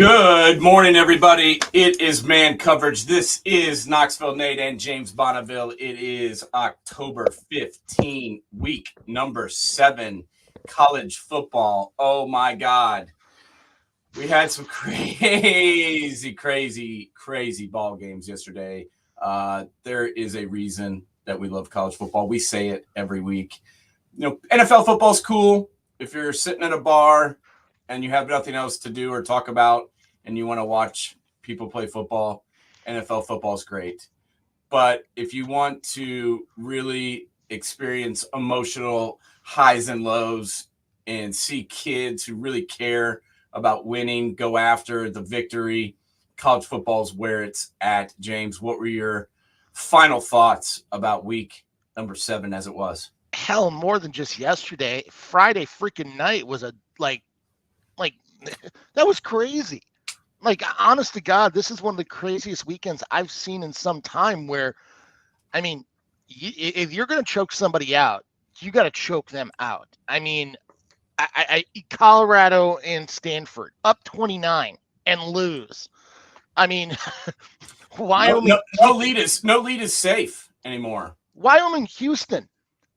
Good morning, everybody. It is Man Coverage. This is Knoxville Nate and James Bonneville. It is October 15, week number 7, college football. Oh, my God. We had some crazy ball games yesterday. There is a reason that we love college football. We say it every week. NFL football is cool. If you're sitting at a bar and you have nothing else to do or talk about and you want to watch people play football, NFL football is great. But if you want to really experience emotional highs and lows and see kids who really care about winning, go after the victory, college football is where it's at. James, what were your final thoughts about week number 7 as it was? Hell, more than just yesterday. Friday freaking night was like that was crazy. Like, honest to God, this is one of the craziest weekends I've seen in some time where, I mean, if you're going to choke somebody out, you got to choke them out. I mean, Colorado and Stanford up 29 and lose. I mean, Wyoming. No lead is safe anymore. Wyoming, Houston.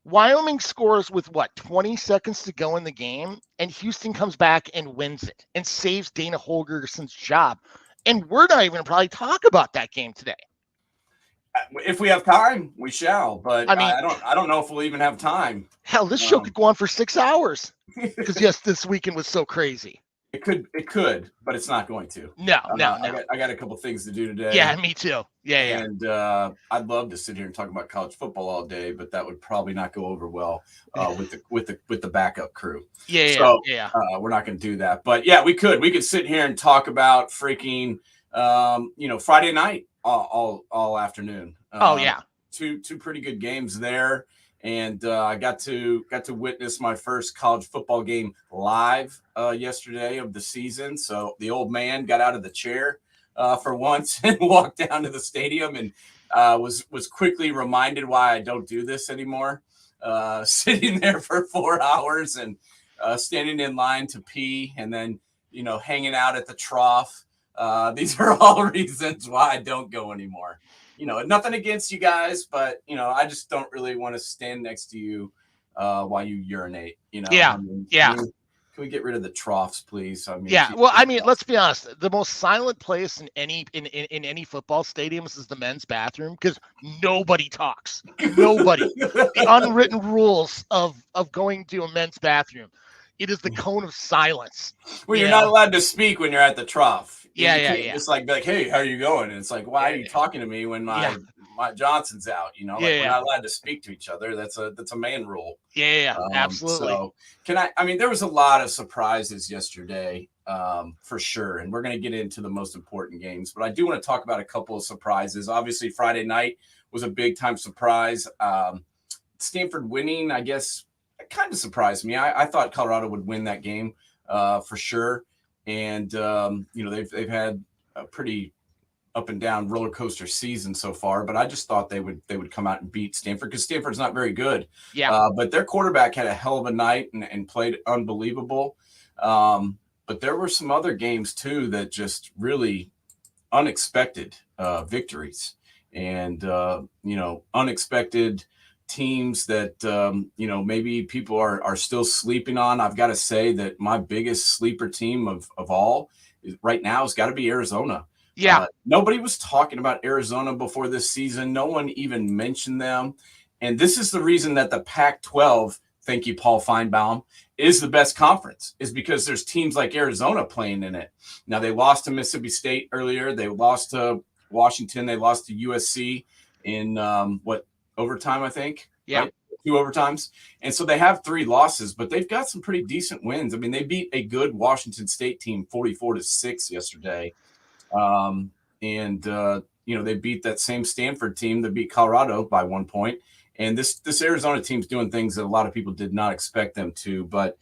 Wyoming scores with 20 seconds to go in the game, and Houston comes back and wins it and saves Dana Holgerson's job. And we're not even going to probably talk about that game today. If we have time, we shall. But I mean, I don't know if we'll even have time. Hell, this show could go on for 6 hours because yes, this weekend was so crazy. It could, but it's not going to. No. I got a couple things to do today. Yeah, me too. Yeah. And I'd love to sit here and talk about college football all day, but that would probably not go over well with the backup crew. Yeah. We're not going to do that. But yeah, we could sit here and talk about freaking Friday night all afternoon. Two pretty good games there. And I got to witness my first college football game live yesterday of the season. So the old man got out of the chair for once and walked down to the stadium and was quickly reminded why I don't do this anymore. Sitting there for 4 hours and standing in line to pee and then hanging out at the trough. These are all reasons why I don't go anymore. Nothing against you guys, but I just don't really want to stand next to you while you urinate. Yeah. Can we get rid of the troughs, please? Let's be honest. The most silent place in any football stadiums is the men's bathroom because nobody talks. Nobody. The unwritten rules of going to a men's bathroom. It is the cone of silence. Well, you're not allowed to speak when you're at the trough. Yeah. It's like, hey, how are you going? And it's like, why are you talking to me when my Johnson's out? We're not allowed to speak to each other. That's a man rule. Yeah, absolutely. So there was a lot of surprises yesterday, for sure. And we're going to get into the most important games, but I do want to talk about a couple of surprises. Obviously, Friday night was a big time surprise. Stanford winning, I guess, it kind of surprised me. I thought Colorado would win that game for sure. And, they've had a pretty up and down roller coaster season so far, but I just thought they would come out and beat Stanford because Stanford's not very good. Yeah. But their quarterback had a hell of a night and played unbelievable. But there were some other games too that just really unexpected victories and, unexpected teams that maybe people are still sleeping on. I've got to say that my biggest sleeper team of all right now has got to be Arizona. Yeah. Nobody was talking about Arizona before this season. No one even mentioned them. And this is the reason that the Pac-12, thank you, Paul Feinbaum, is the best conference, is because there's teams like Arizona playing in it. Now, they lost to Mississippi State earlier. They lost to Washington. They lost to USC in overtime, I think. Yeah. Right? 2 overtimes. And so they have 3 losses, but they've got some pretty decent wins. I mean, they beat a good Washington State team 44-6 yesterday. They beat that same Stanford team that beat Colorado by 1 point. And this Arizona team's doing things that a lot of people did not expect them to. But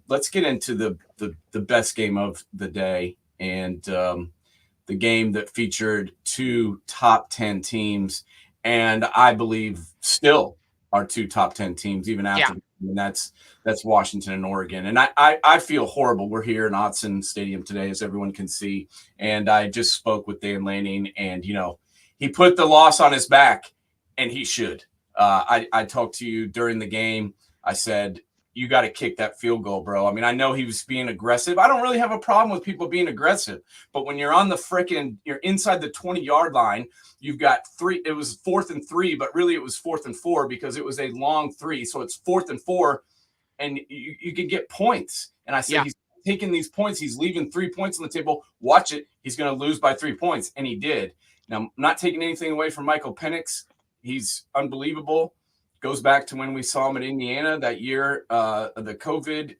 let's get into the best game of the day and the game that featured 2 top 10 teams. And I believe still are 2 top 10 teams, even after And that's Washington and Oregon. And I feel horrible. We're here in Autzen Stadium today, as everyone can see. And I just spoke with Dan Lanning, and, he put the loss on his back, and he should. I talked to you during the game. I said, you got to kick that field goal, bro. I mean, I know he was being aggressive. I don't really have a problem with people being aggressive, but when you're on you're inside the 20-yard line, you've got three. It was 4th and 3, but really it was 4th and 4 because it was a long 3. So it's 4th and 4, and you can get points. And I said, He's taking these points. He's leaving 3 points on the table. Watch it. He's going to lose by 3 points. And he did. Now, I'm not taking anything away from Michael Penix. He's unbelievable. Goes back to when we saw him at Indiana that year, the COVID,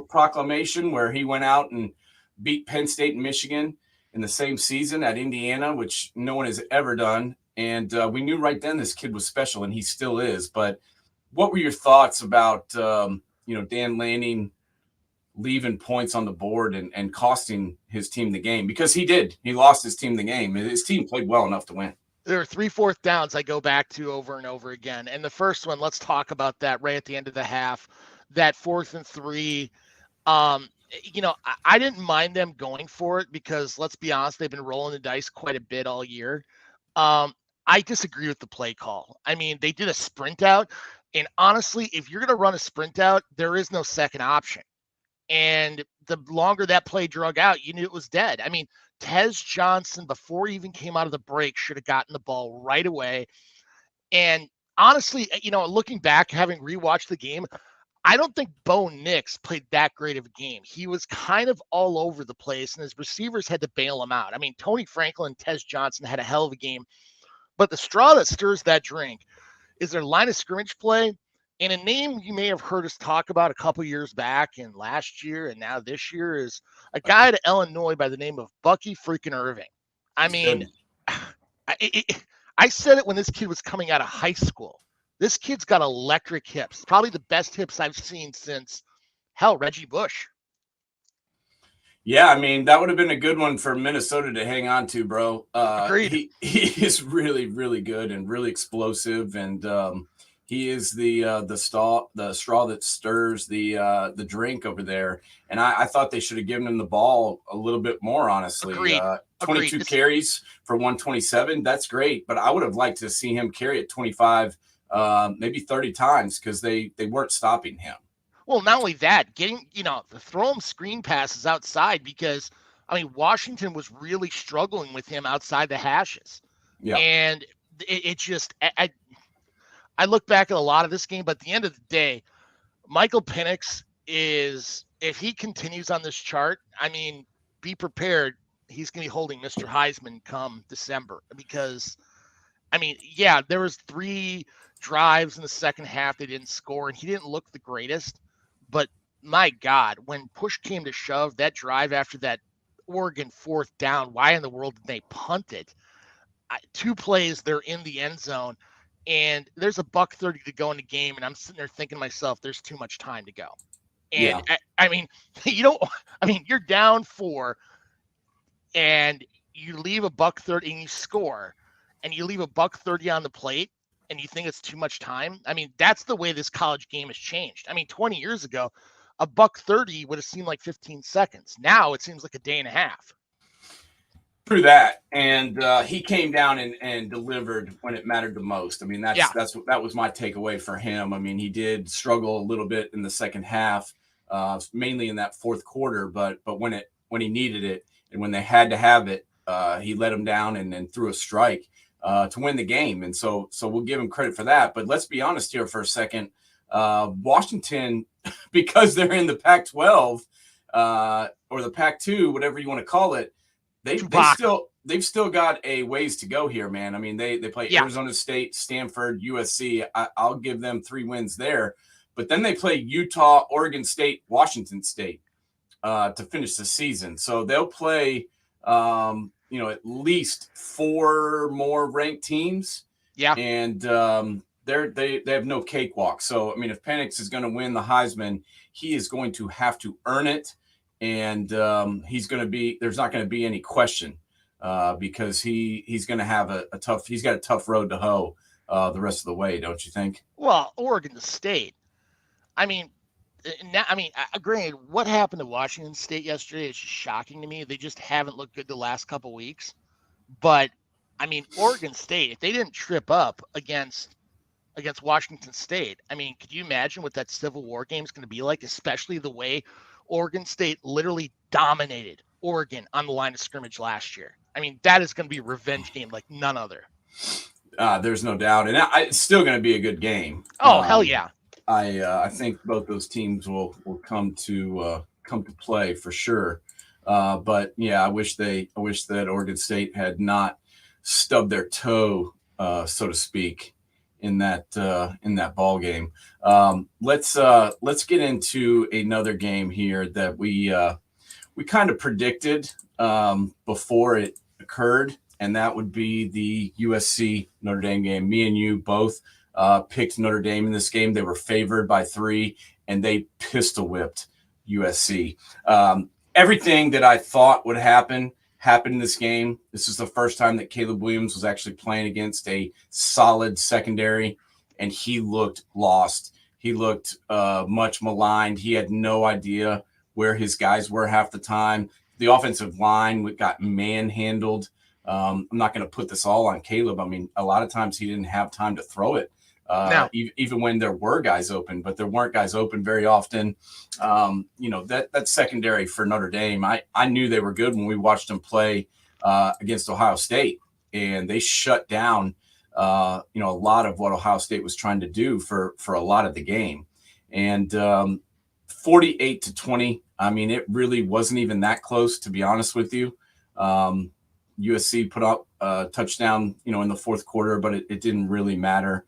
proclamation where he went out and beat Penn State and Michigan in the same season at Indiana, which no one has ever done. And we knew right then this kid was special, and he still is. But what were your thoughts about, Dan Lanning leaving points on the board and costing his team the game? Because he did. He lost his team the game. His team played well enough to win. There are 3 4th downs I go back to over and over again. And the first one, let's talk about that right at the end of the half, that 4th and 3. I didn't mind them going for it because, let's be honest, they've been rolling the dice quite a bit all year. I disagree with the play call. I mean, they did a sprint out. And honestly, if you're going to run a sprint out, there is no second option. And the longer that play drug out, you knew it was dead. I mean, Tez Johnson, before he even came out of the break, should have gotten the ball right away. And honestly, looking back, having rewatched the game, I don't think Bo Nix played that great of a game. He was kind of all over the place, and his receivers had to bail him out. I mean, Tony Franklin and Tez Johnson had a hell of a game. But the straw that stirs that drink is their line of scrimmage play. And a name you may have heard us talk about a couple years back and last year and now this year is a guy at Illinois by the name of Bucky freaking Irving. I mean, I said it when this kid was coming out of high school. This kid's got electric hips, probably the best hips I've seen since, Reggie Bush. Yeah, I mean, that would have been a good one for Minnesota to hang on to, bro. Agreed. He is really, really good and really explosive, and he is the straw that stirs the drink over there. And I thought they should have given him the ball a little bit more, honestly. Agreed. 22 carries for 127. That's great. But I would have liked to see him carry it 25, maybe 30 times because they weren't stopping him. Well, not only that, getting, throw him screen passes outside because, Washington was really struggling with him outside the hashes. Yeah. And it just – I look back at a lot of this game, but at the end of the day, Michael Penix is, if he continues on this chart, be prepared. He's going to be holding Mr. Heisman come December because, there was 3 drives in the second half they didn't score, and he didn't look the greatest. But, my God, when push came to shove, that drive after that Oregon 4th down, why in the world did they punt it? 2 plays, they're in the end zone. And there's a $1:30 to go in the game, and I'm sitting there thinking to myself, there's too much time to go. And you're down 4, and you leave a $1:30 and you score, and you leave a $1:30 on the plate, and you think it's too much time. That's the way this college game has changed. 20 years ago, a $1:30 would have seemed like 15 seconds. Now it seems like a day and a half. Through that, and he came down and delivered when it mattered the most. That was my takeaway for him. He did struggle a little bit in the second half, mainly in that 4th quarter. But when he needed it and when they had to have it, he let him down and threw a strike to win the game. And so we'll give him credit for that. But let's be honest here for a second. Washington, because they're in the Pac-12 or the Pac-2, whatever you want to call it. They've still got a ways to go here, man. They play Arizona State, Stanford, USC. I'll give them 3 wins there. But then they play Utah, Oregon State, Washington State to finish the season. So they'll play, at least 4 more ranked teams. Yeah. And they have no cakewalk. So, if Penix is going to win the Heisman, he is going to have to earn it. And there's not going to be any question because he's going to have he's got a tough road to hoe the rest of the way, don't you think? Well, Oregon State, I mean, now, granted, what happened to Washington State yesterday is just shocking to me. They just haven't looked good the last couple weeks. But I mean, Oregon State, if they didn't trip up against Washington State, I mean, could you imagine what that Civil War game is going to be like, especially the way Oregon State literally dominated Oregon on the line of scrimmage last year? I mean, that is going to be a revenge game like none other. There's no doubt. And it's still going to be a good game. Oh, hell yeah. I think both those teams will come to play for sure. But yeah, I wish that Oregon State had not stubbed their toe, so to speak, in that ball game. Let's get into another game here that we kind of predicted before it occurred, and that would be the USC Notre Dame game. Me and you both picked Notre Dame in this game. They were favored by 3, and they pistol whipped USC. Everything that I thought would happen happened in this game. This is the first time that Caleb Williams was actually playing against a solid secondary, and he looked lost. He looked much maligned. He had no idea where his guys were half the time. The offensive line got manhandled. I'm not going to put this all on Caleb. I mean, a lot of times he didn't have time to throw it. No. Even when there were guys open, but there weren't guys open very often. That secondary for Notre Dame, I knew they were good when we watched them play against Ohio State, and they shut down, a lot of what Ohio State was trying to do for a lot of the game. And 48-20, I mean, it really wasn't even that close, to be honest with you. USC put up a touchdown, in the fourth quarter, but it didn't really matter.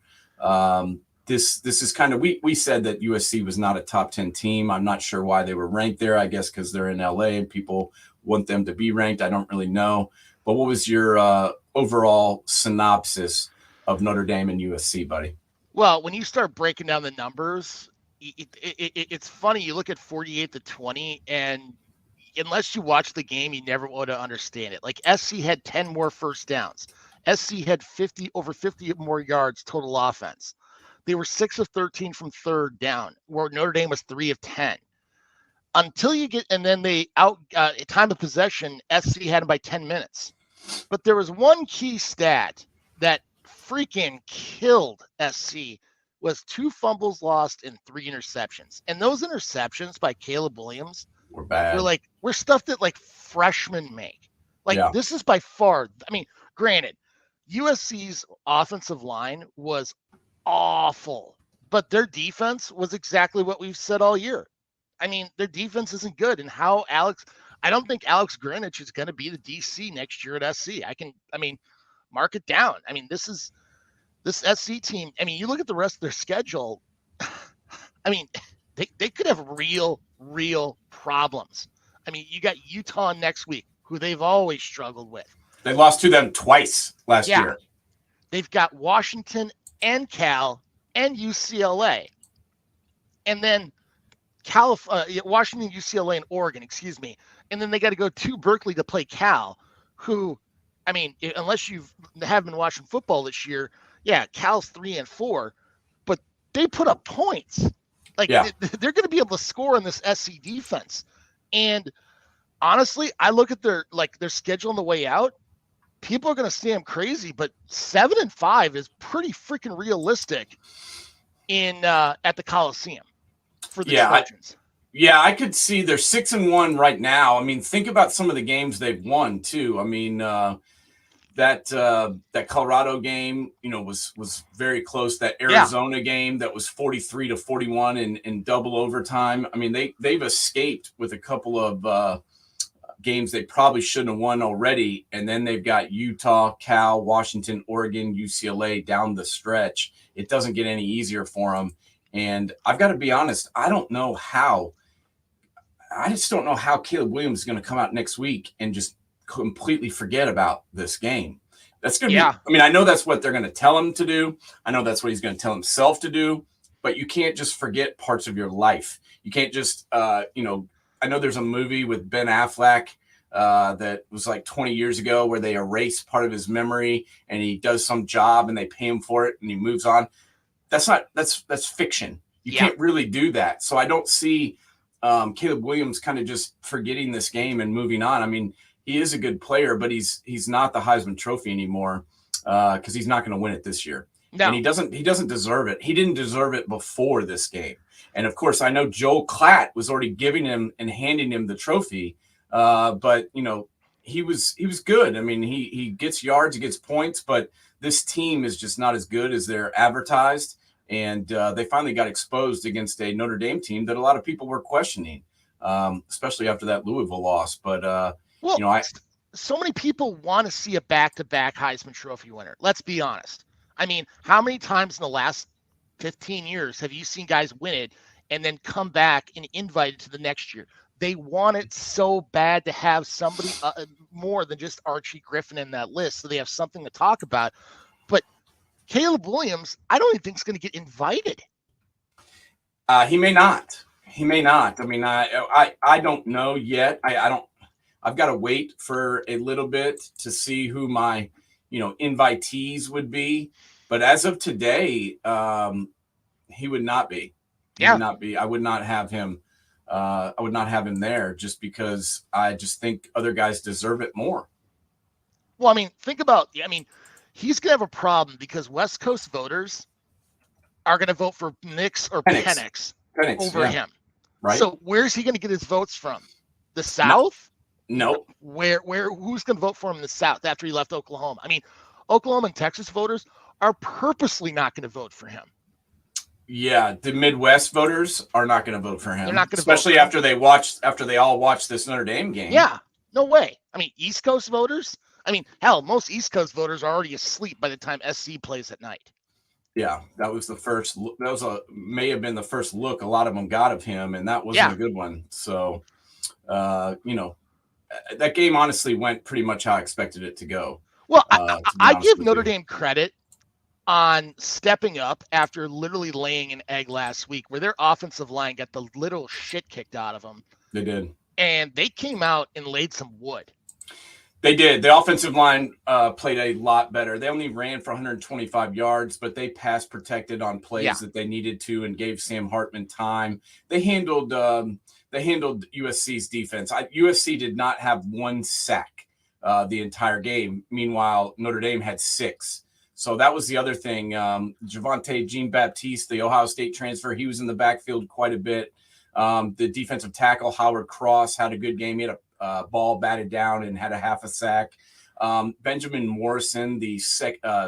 This is kind of, we said that USC was not a top 10 team. I'm not sure why they were ranked there. I guess because they're in LA and people want them to be ranked. I don't really know. But what was your overall synopsis of Notre Dame and USC, buddy? Well, when you start breaking down the numbers, it's funny. You look at 48-20, and unless you watch the game, you never would understand it. Like SC had 10 more first downs. SC had over 50 more yards total offense. They were 6 of 13 from third down, where Notre Dame was 3 of 10. Until you get, and then they time of possession, SC had them by 10 minutes. But there was one key stat that freaking killed SC, was 2 fumbles lost and 3 interceptions. And those interceptions by Caleb Williams were bad. We're stuff that like freshmen make. This is by far, I mean, granted, USC's offensive line was awful, but their defense was exactly what we've said all year. I mean, their defense isn't good. And I don't think Alex Greenwich is going to be the DC next year at SC. Mark it down. I mean, this SC team, I mean, you look at the rest of their schedule, I mean, they could have real problems. I mean, you got Utah next week, who they've always struggled with. They lost to them twice last year. They've got Washington and Cal and UCLA. And then Washington, UCLA, and Oregon, excuse me. And then they got to go to Berkeley to play Cal, who, I mean, unless you haven't been watching football this year, Cal's 3-4, but they put up points. They're going to be able to score in this SC defense. And honestly, I look at their schedule on the way out. People are going to say I'm crazy, but 7-5 is pretty freaking realistic at the Coliseum for the Trojans. I could see they're 6-1 right now. I mean, think about some of the games they've won too. I mean, that Colorado game, was very close. That Arizona game that was 43-41 in double overtime. I mean, they've escaped with a couple of games they probably shouldn't have won already, and then they've got Utah, Cal, Washington, Oregon, UCLA down the stretch. It doesn't get any easier for them. And I've got to be honest, I just don't know how Caleb Williams is going to come out next week and just completely forget about this game. That's going to be, I mean, I know that's what they're going to tell him to do. I know that's what he's going to tell himself to do, but you can't just forget parts of your life. You can't just, I know there's a movie with Ben Affleck that was like 20 years ago where they erase part of his memory and he does some job and they pay him for it and he moves on. That's fiction. You can't really do that. So I don't see Caleb Williams kind of just forgetting this game and moving on. I mean, he is a good player, but he's not the Heisman Trophy anymore because he's not going to win it this year. No. And he doesn't deserve it. He didn't deserve it before this game. And of course, I know Joel Klatt was already giving him and handing him the trophy, but you know, he was good. I mean, he gets yards, he gets points, but this team is just not as good as they're advertised. And they finally got exposed against a Notre Dame team that a lot of people were questioning, especially after that Louisville loss. But you know, so many people want to see a back-to-back Heisman Trophy winner. Let's be honest. I mean, how many times in the last 15 years have you seen guys win it and then come back and invite it to the next year? They want it so bad to have somebody more than just Archie Griffin in that list, so they have something to talk about. But Caleb Williams, I don't even think is going to get invited. He may not. He may not. I mean, I don't know yet. I've got to wait for a little bit to see who my, invitees would be. But as of today, he would not be. He would not be. I would not have him. I would not have him there just because I just think other guys deserve it more. Well, I mean, he's going to have a problem because West Coast voters are going to vote for Nix or Penix over him. Right. So where's he going to get his votes from? The South? No. Who's going to vote for him in the South after he left Oklahoma? I mean, Oklahoma and Texas voters are purposely not going to vote for him. Yeah, the Midwest voters are not going to vote for him. They're not going to, especially after they all watched this Notre Dame game. Yeah, no way. I mean, East Coast voters. I mean, hell, most East Coast voters are already asleep by the time SC plays at night. Yeah, that was the first. May have been the first look a lot of them got of him, and that wasn't a good one. So, that game honestly went pretty much how I expected it to go. Well, I give Notre Dame credit on stepping up after literally laying an egg last week, where their offensive line got the little shit kicked out of them. They did, and they came out and laid some wood. They did. The offensive line played a lot better. They only ran for 125 yards, but they pass protected on plays that they needed to and gave Sam Hartman time. They handled USC's defense. USC did not have one sack the entire game. Meanwhile, Notre Dame had 6. So that was the other thing. Javonte Jean-Baptiste, the Ohio State transfer, he was in the backfield quite a bit. The defensive tackle, Howard Cross, had a good game. He had a ball batted down and had a half a sack. Benjamin Morrison, the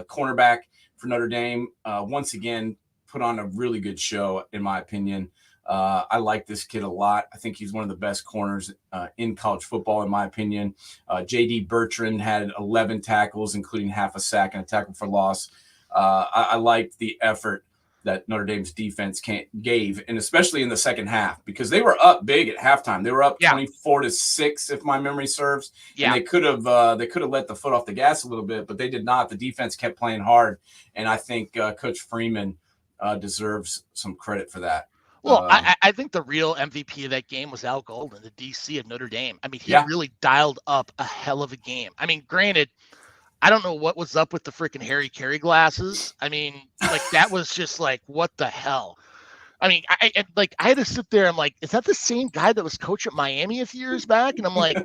cornerback for Notre Dame, once again put on a really good show, in my opinion. I like this kid a lot. I think he's one of the best corners in college football, in my opinion. J.D. Bertrand had 11 tackles, including half a sack and a tackle for loss. I liked the effort that Notre Dame's defense gave, and especially in the second half, because they were up big at halftime. They were up 24-6, if my memory serves. Yeah. And they could have let the foot off the gas a little bit, but they did not. The defense kept playing hard, and I think Coach Freeman deserves some credit for that. Well, I think the real MVP of that game was Al Golden, the DC of Notre Dame. I mean, he really dialed up a hell of a game. I mean, granted, I don't know what was up with the freaking Harry Carey glasses. I mean, like, that was just like, what the hell? I mean, I had to sit there. I'm like, is that the same guy that was coach at Miami a few years back? And I'm like,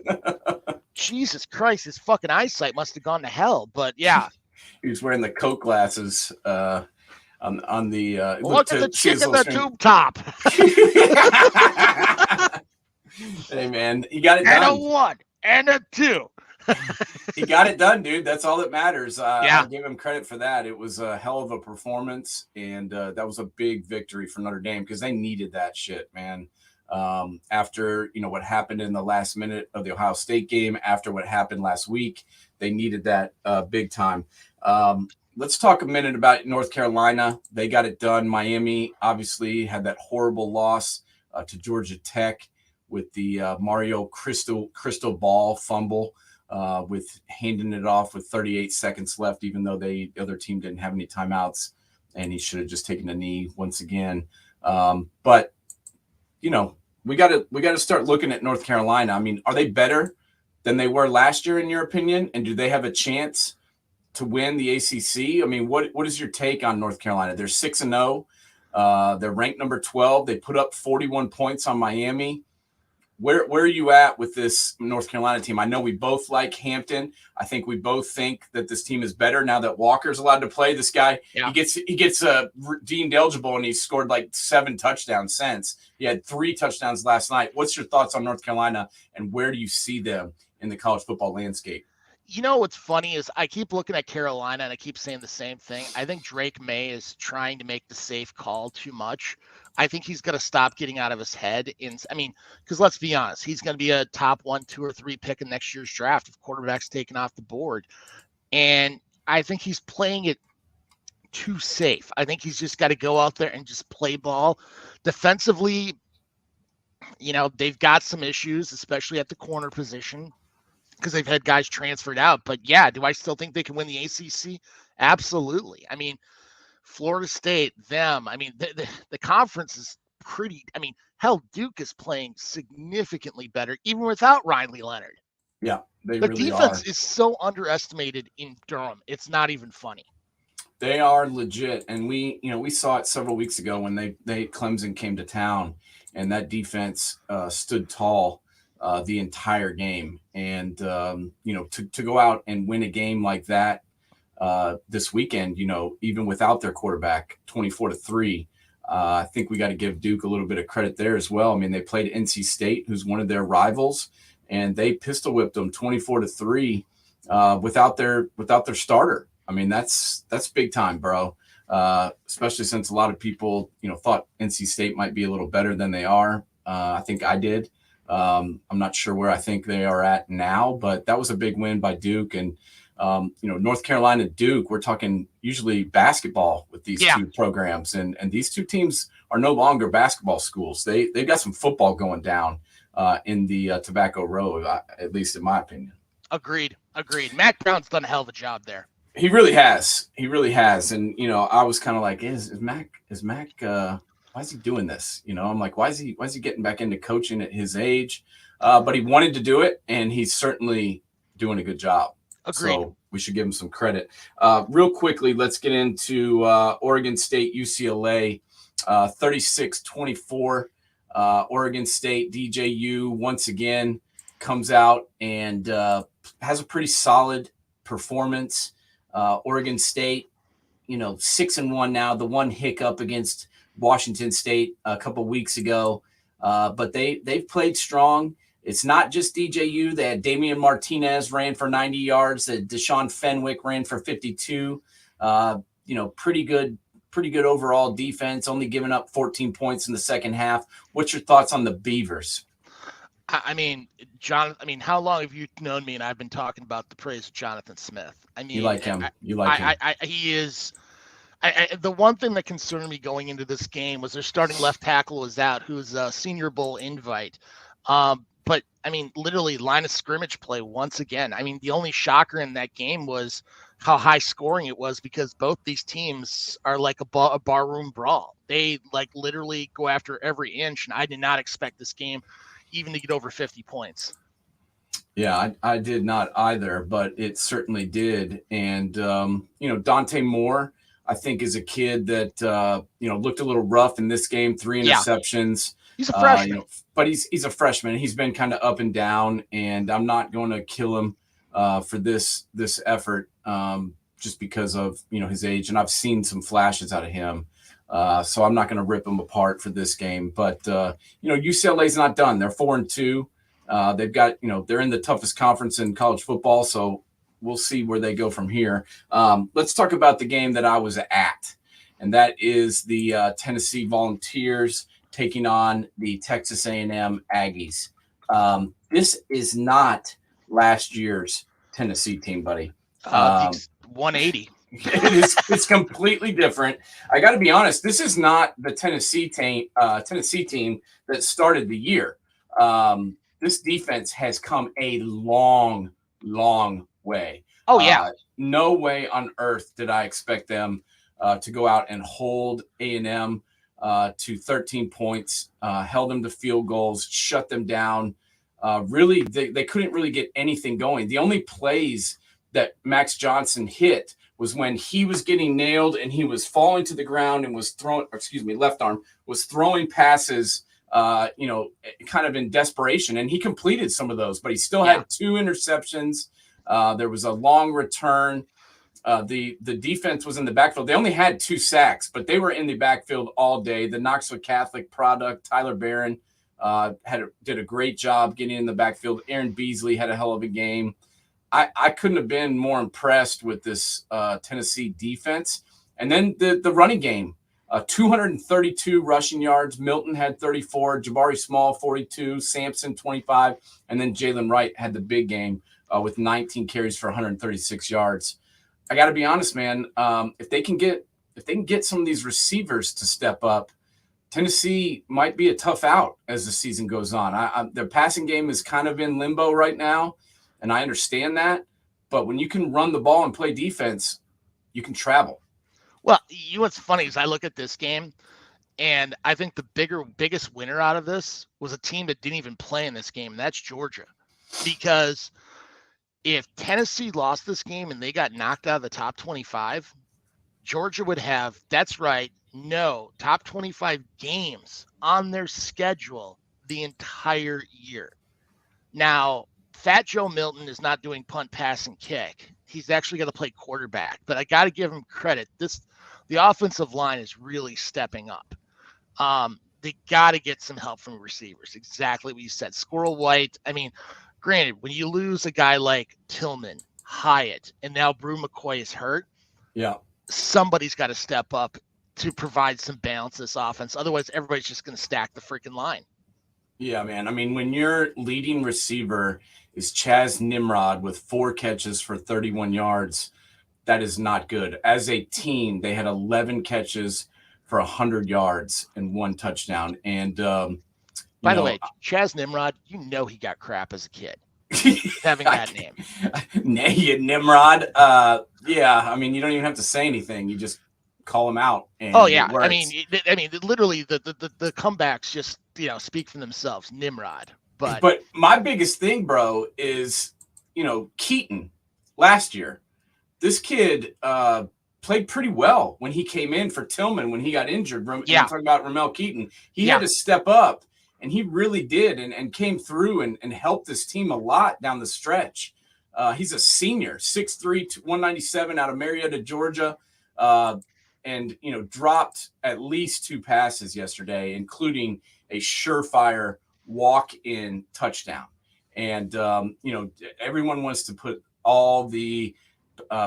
Jesus Christ, his fucking eyesight must have gone to hell. But yeah, he was wearing the Coke glasses. On the look at the chick in the tube top. Hey man, he got it done. And a 1 and a 2. He got it done, dude. That's all that matters. I give him credit for that. It was a hell of a performance, and that was a big victory for Notre Dame because they needed that shit, man. After what happened in the last minute of the Ohio State game, after what happened last week, they needed that big time. Let's talk a minute about North Carolina. They got it done. Miami obviously had that horrible loss to Georgia Tech with the Mario Crystal Ball fumble with handing it off with 38 seconds left, even though the other team didn't have any timeouts, and he should have just taken a knee once again. But we got to start looking at North Carolina. I mean, are they better than they were last year in your opinion? And do they have a chance to win the ACC? I mean, what is your take on North Carolina? They're 6-0. They're ranked number 12. They put up 41 points on Miami. Where are you at with this North Carolina team? I know we both like Hampton. I think we both think that this team is better now that Walker's allowed to play. This guy, he gets deemed eligible, and he's scored like 7 touchdowns since. He had 3 touchdowns last night. What's your thoughts on North Carolina, and where do you see them in the college football landscape? You know what's funny is I keep looking at Carolina and I keep saying the same thing. I think Drake May is trying to make the safe call too much. I think he's going to stop getting out of his head. Because let's be honest, he's going to be a top 1, 2, or 3 pick in next year's draft if quarterback's taken off the board. And I think he's playing it too safe. I think he's just got to go out there and just play ball. Defensively, they've got some issues, especially at the corner position, because they've had guys transferred out. But yeah, do I still think they can win the ACC? Absolutely. Florida State, them. The conference is pretty. Hell, Duke is playing significantly better, even without Riley Leonard. Yeah, the really defense is so underestimated in Durham. It's not even funny. They are legit, and we saw it several weeks ago when Clemson came to town, and that defense stood tall the entire game. And to go out and win a game like that this weekend, even without their quarterback, 24-3, I think we got to give Duke a little bit of credit there as well. They played NC State, who's one of their rivals, and they pistol whipped them 24-3 without their starter. That's big time, bro. Especially since a lot of people, thought NC State might be a little better than they are. I think I did. I'm not sure where I think they are at now, but that was a big win by Duke. And, North Carolina, Duke, we're talking usually basketball with these two programs. And these two teams are no longer basketball schools. They've got some football going down in the Tobacco Road, at least in my opinion. Agreed. Mac Brown's done a hell of a job there. He really has. And, I was kind of like, is Mac, why is he doing this? I'm like, why is he getting back into coaching at his age? But he wanted to do it, and he's certainly doing a good job. Agreed. So we should give him some credit. Real quickly, let's get into Oregon State, UCLA, 36-24. Oregon State, DJU once again comes out and has a pretty solid performance. Oregon State, 6-1 now. The one hiccup against Washington State a couple weeks ago, but they've played strong. It's not just DJU. They had Damian Martinez ran for 90 yards. Deshaun Fenwick ran for 52. Pretty good overall defense. Only giving up 14 points in the second half. What's your thoughts on the Beavers? John. How long have you known me? And I've been talking about the praise of Jonathan Smith. You like him. He is. The one thing that concerned me going into this game was their starting left tackle was out, who's a Senior Bowl invite. But literally line of scrimmage play once again. The only shocker in that game was how high scoring it was, because both these teams are like a barroom brawl. They literally go after every inch, and I did not expect this game even to get over 50 points. Yeah, I did not either, but it certainly did. And, Dante Moore, I think, is a kid that, looked a little rough in this game, 3 interceptions. He's a freshman. But he's a freshman. He's been kind of up and down, and I'm not going to kill him for this effort just because of, his age. And I've seen some flashes out of him. So I'm not going to rip him apart for this game. But, UCLA's not done. They're 4-2. They've got, they're in the toughest conference in college football. So we'll see where they go from here. Let's talk about the game that I was at, and that is the Tennessee Volunteers taking on the Texas A&M Aggies. This is not last year's Tennessee team, buddy. 180. It's completely different. I got to be honest. This is not the Tennessee team that started the year. This defense has come a long, long way. Oh yeah. No way on earth did I expect them to go out and hold A&M to 13 points, held them to field goals, shut them down. Really, they couldn't really get anything going. The only plays that Max Johnson hit was when he was getting nailed and he was falling to the ground and was throwing, left arm was throwing passes, kind of in desperation. And he completed some of those, but he still had 2 interceptions. There was a long return. The defense was in the backfield. They only had 2 sacks, but they were in the backfield all day. The Knoxville Catholic product, Tyler Barron, did a great job getting in the backfield. Aaron Beasley had a hell of a game. I couldn't have been more impressed with this Tennessee defense. And then the running game, 232 rushing yards. Milton had 34, Jabari Small 42, Sampson 25, and then Jalen Wright had the big game with 19 carries for 136 yards. I got to be honest, man. If they can get some of these receivers to step up, Tennessee might be a tough out as the season goes on. Their passing game is kind of in limbo right now, and I understand that. But when you can run the ball and play defense, you can travel. Well, what's funny is I look at this game, and I think the biggest winner out of this was a team that didn't even play in this game, and that's Georgia. Because if Tennessee lost this game and they got knocked out of the top 25, Georgia would have, that's right, no top 25 games on their schedule the entire year. Now, Fat Joe Milton is not doing punt, pass, and kick. He's actually going to play quarterback, but I got to give him credit. The offensive line is really stepping up. They got to get some help from receivers. Exactly what you said. Squirrel White. I mean, granted, when you lose a guy like Tillman, Hyatt, and now Brew McCoy is hurt, somebody's got to step up to provide some balance to this offense. Otherwise, everybody's just going to stack the freaking line. Yeah, man. I mean, when your leading receiver is Chaz Nimrod with 4 catches for 31 yards, that is not good. As a team, they had 11 catches for 100 yards and 1 touchdown. And by the way, Chaz Nimrod, he got crap as a kid having that name. Nimrod. Yeah, I mean, you don't even have to say anything. You just call him out. And I mean, literally the comebacks just speak for themselves. Nimrod. But my biggest thing, bro, is Keaton last year. This kid played pretty well when he came in for Tillman when he got injured. I'm talking about Ramel Keaton. He had to step up, and he really did, and came through and helped this team a lot down the stretch. He's a senior, 6'3", 197 out of Marietta, Georgia, and dropped at least 2 passes yesterday, including a surefire walk-in touchdown. And everyone wants to put all the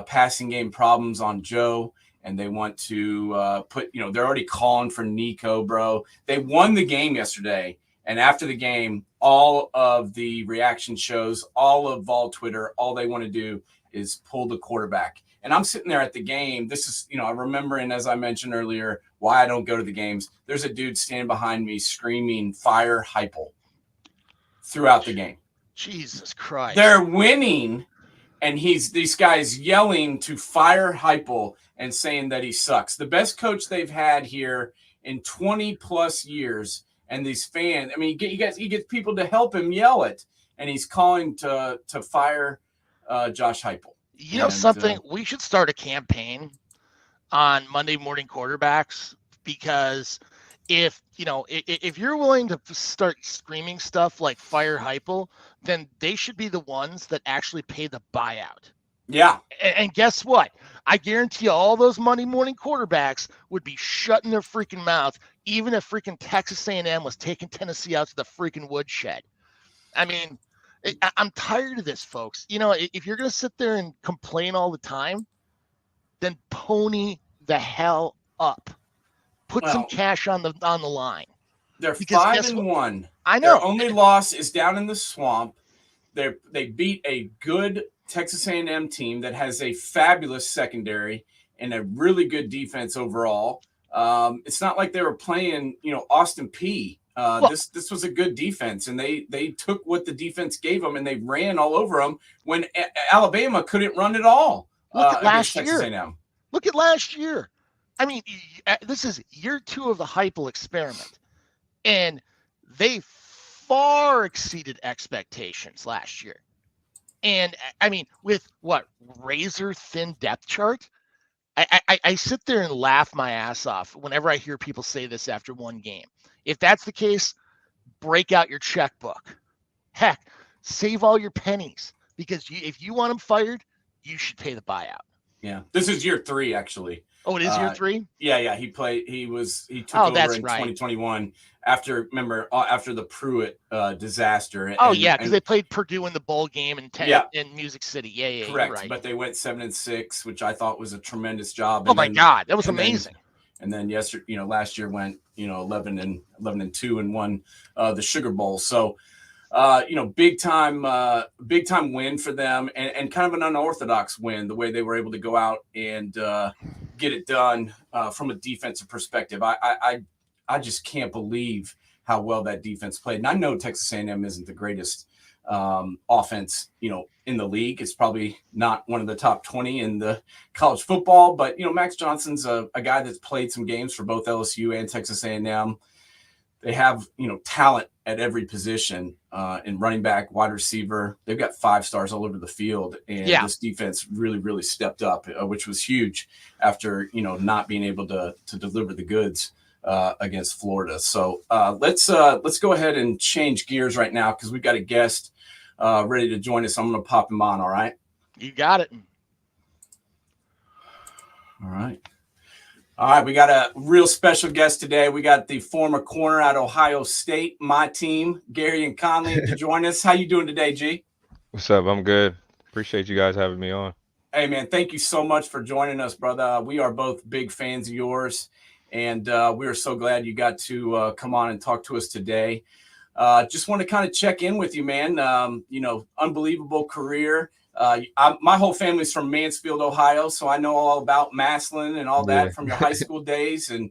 passing game problems on Joe, and they want to they're already calling for Nico, bro. They won the game yesterday, and after the game, all of the reaction shows, all of Vol Twitter, all they want to do is pull the quarterback. And I'm sitting there at the game. This is, I remember, and as I mentioned earlier, why I don't go to the games. There's a dude standing behind me screaming "Fire Heupel" throughout the game. Jesus Christ! They're winning. And these guys yelling to fire Heupel and saying that he sucks. The best coach they've had here in 20 plus years. And these fans, I mean, he gets people to help him yell it. And he's calling to fire Josh Heupel. Something, we should start a campaign on Monday morning quarterbacks, because if you're willing to start screaming stuff like fire Heupel, then they should be the ones that actually pay the buyout. Yeah. And guess what? I guarantee you all those Monday morning quarterbacks would be shutting their freaking mouth, even if freaking Texas A&M was taking Tennessee out to the freaking woodshed. I mean, I'm tired of this, folks. If you're going to sit there and complain all the time, then pony the hell up. Put some cash on the line. They're 5-1. I know. Their only loss is down in the swamp. They beat a good Texas A&M team that has a fabulous secondary and a really good defense overall. It's not like they were playing, Austin Peay. This was a good defense, and they took what the defense gave them and they ran all over them when Alabama couldn't run at all. Look at last year. Look at last year. I mean, this is year 2 of the Heupel experiment, and they far exceeded expectations last year. And I mean, with what, razor thin depth chart? I sit there and laugh my ass off whenever I hear people say this after one game. If that's the case, break out your checkbook. Heck, save all your pennies because if you want him fired, you should pay the buyout. Yeah, this is year 3 actually. Oh, it is year 3. Yeah. He took Oh, over that's in right. 2021 after the Pruitt disaster. Oh, yeah, because they played Purdue in the bowl game in Music City. Yeah, correct. You're right. But they went 7-6, which I thought was a tremendous job. Oh my God, that was amazing. And then last year went 11-2 and won the Sugar Bowl. So big time win for them, and kind of an unorthodox win, the way they were able to go out and get it done from a defensive perspective. I just can't believe how well that defense played. And I know Texas A&M isn't the greatest offense, in the league. It's probably not one of the top 20 in the college football, but Max Johnson's a guy that's played some games for both LSU and Texas A&M. They have, talent at every position in running back, wide receiver. They've got 5 stars all over the field. And this defense really, really stepped up, which was huge after, not being able to deliver the goods against Florida. So let's go ahead and change gears right now because we've got a guest ready to join us. I'm going to pop him on. All right. You got it. All right. All right, we got a real special guest today. We got the former corner at Ohio State, my team, GAREON Conley, to join us. How you doing today, G? What's up? I'm good. Appreciate you guys having me on. Hey, man, thank you so much for joining us, brother. We are both big fans of yours, and we are so glad you got to come on and talk to us today. Just want to kind of check in with you, man. Unbelievable career. My whole family's from Mansfield, Ohio, so I know all about Massillon and all that from your high school days. And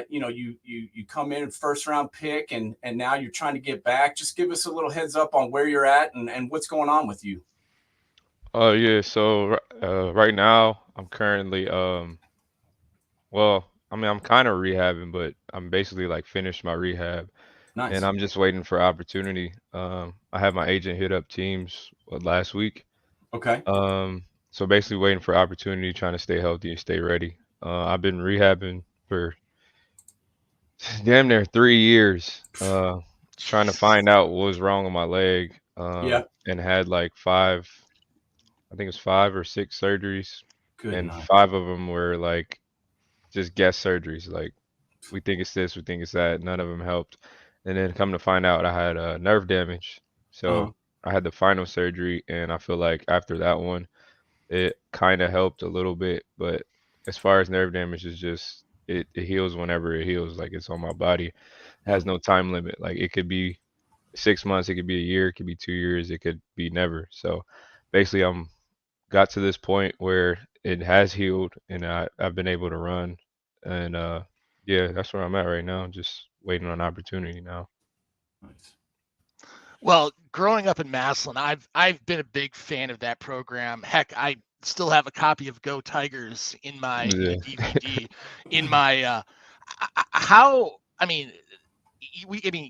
you come in first round pick, and now you're trying to get back. Just give us a little heads up on where you're at and what's going on with you. Yeah. So right now I'm currently I'm kind of rehabbing, but I'm basically like finished my rehab. Nice. And I'm just waiting for opportunity. I had my agent hit up teams last week. Okay. So basically waiting for opportunity, trying to stay healthy and stay ready. I've been rehabbing for damn near 3 years, trying to find out what was wrong with my leg. And had like 5, I think it's 5 or 6 surgeries. Good and night. 5 of them were like just guess surgeries. Like we think it's this, we think it's that. None of them helped. And then come to find out, I had nerve damage. So I had the final surgery, and I feel like after that one, it kind of helped a little bit. But as far as nerve damage, is just it heals whenever it heals. Like it's on my body. It has no time limit. Like it could be 6 months, it could be a year, it could be 2 years, it could be never. So basically, I'm got to this point where it has healed, and I've been able to run. And yeah, that's where I'm at right now. Just waiting on opportunity now. Nice. Well, growing up in Massillon, I've been a big fan of that program. Heck, I still have a copy of Go Tigers in my DVD. In my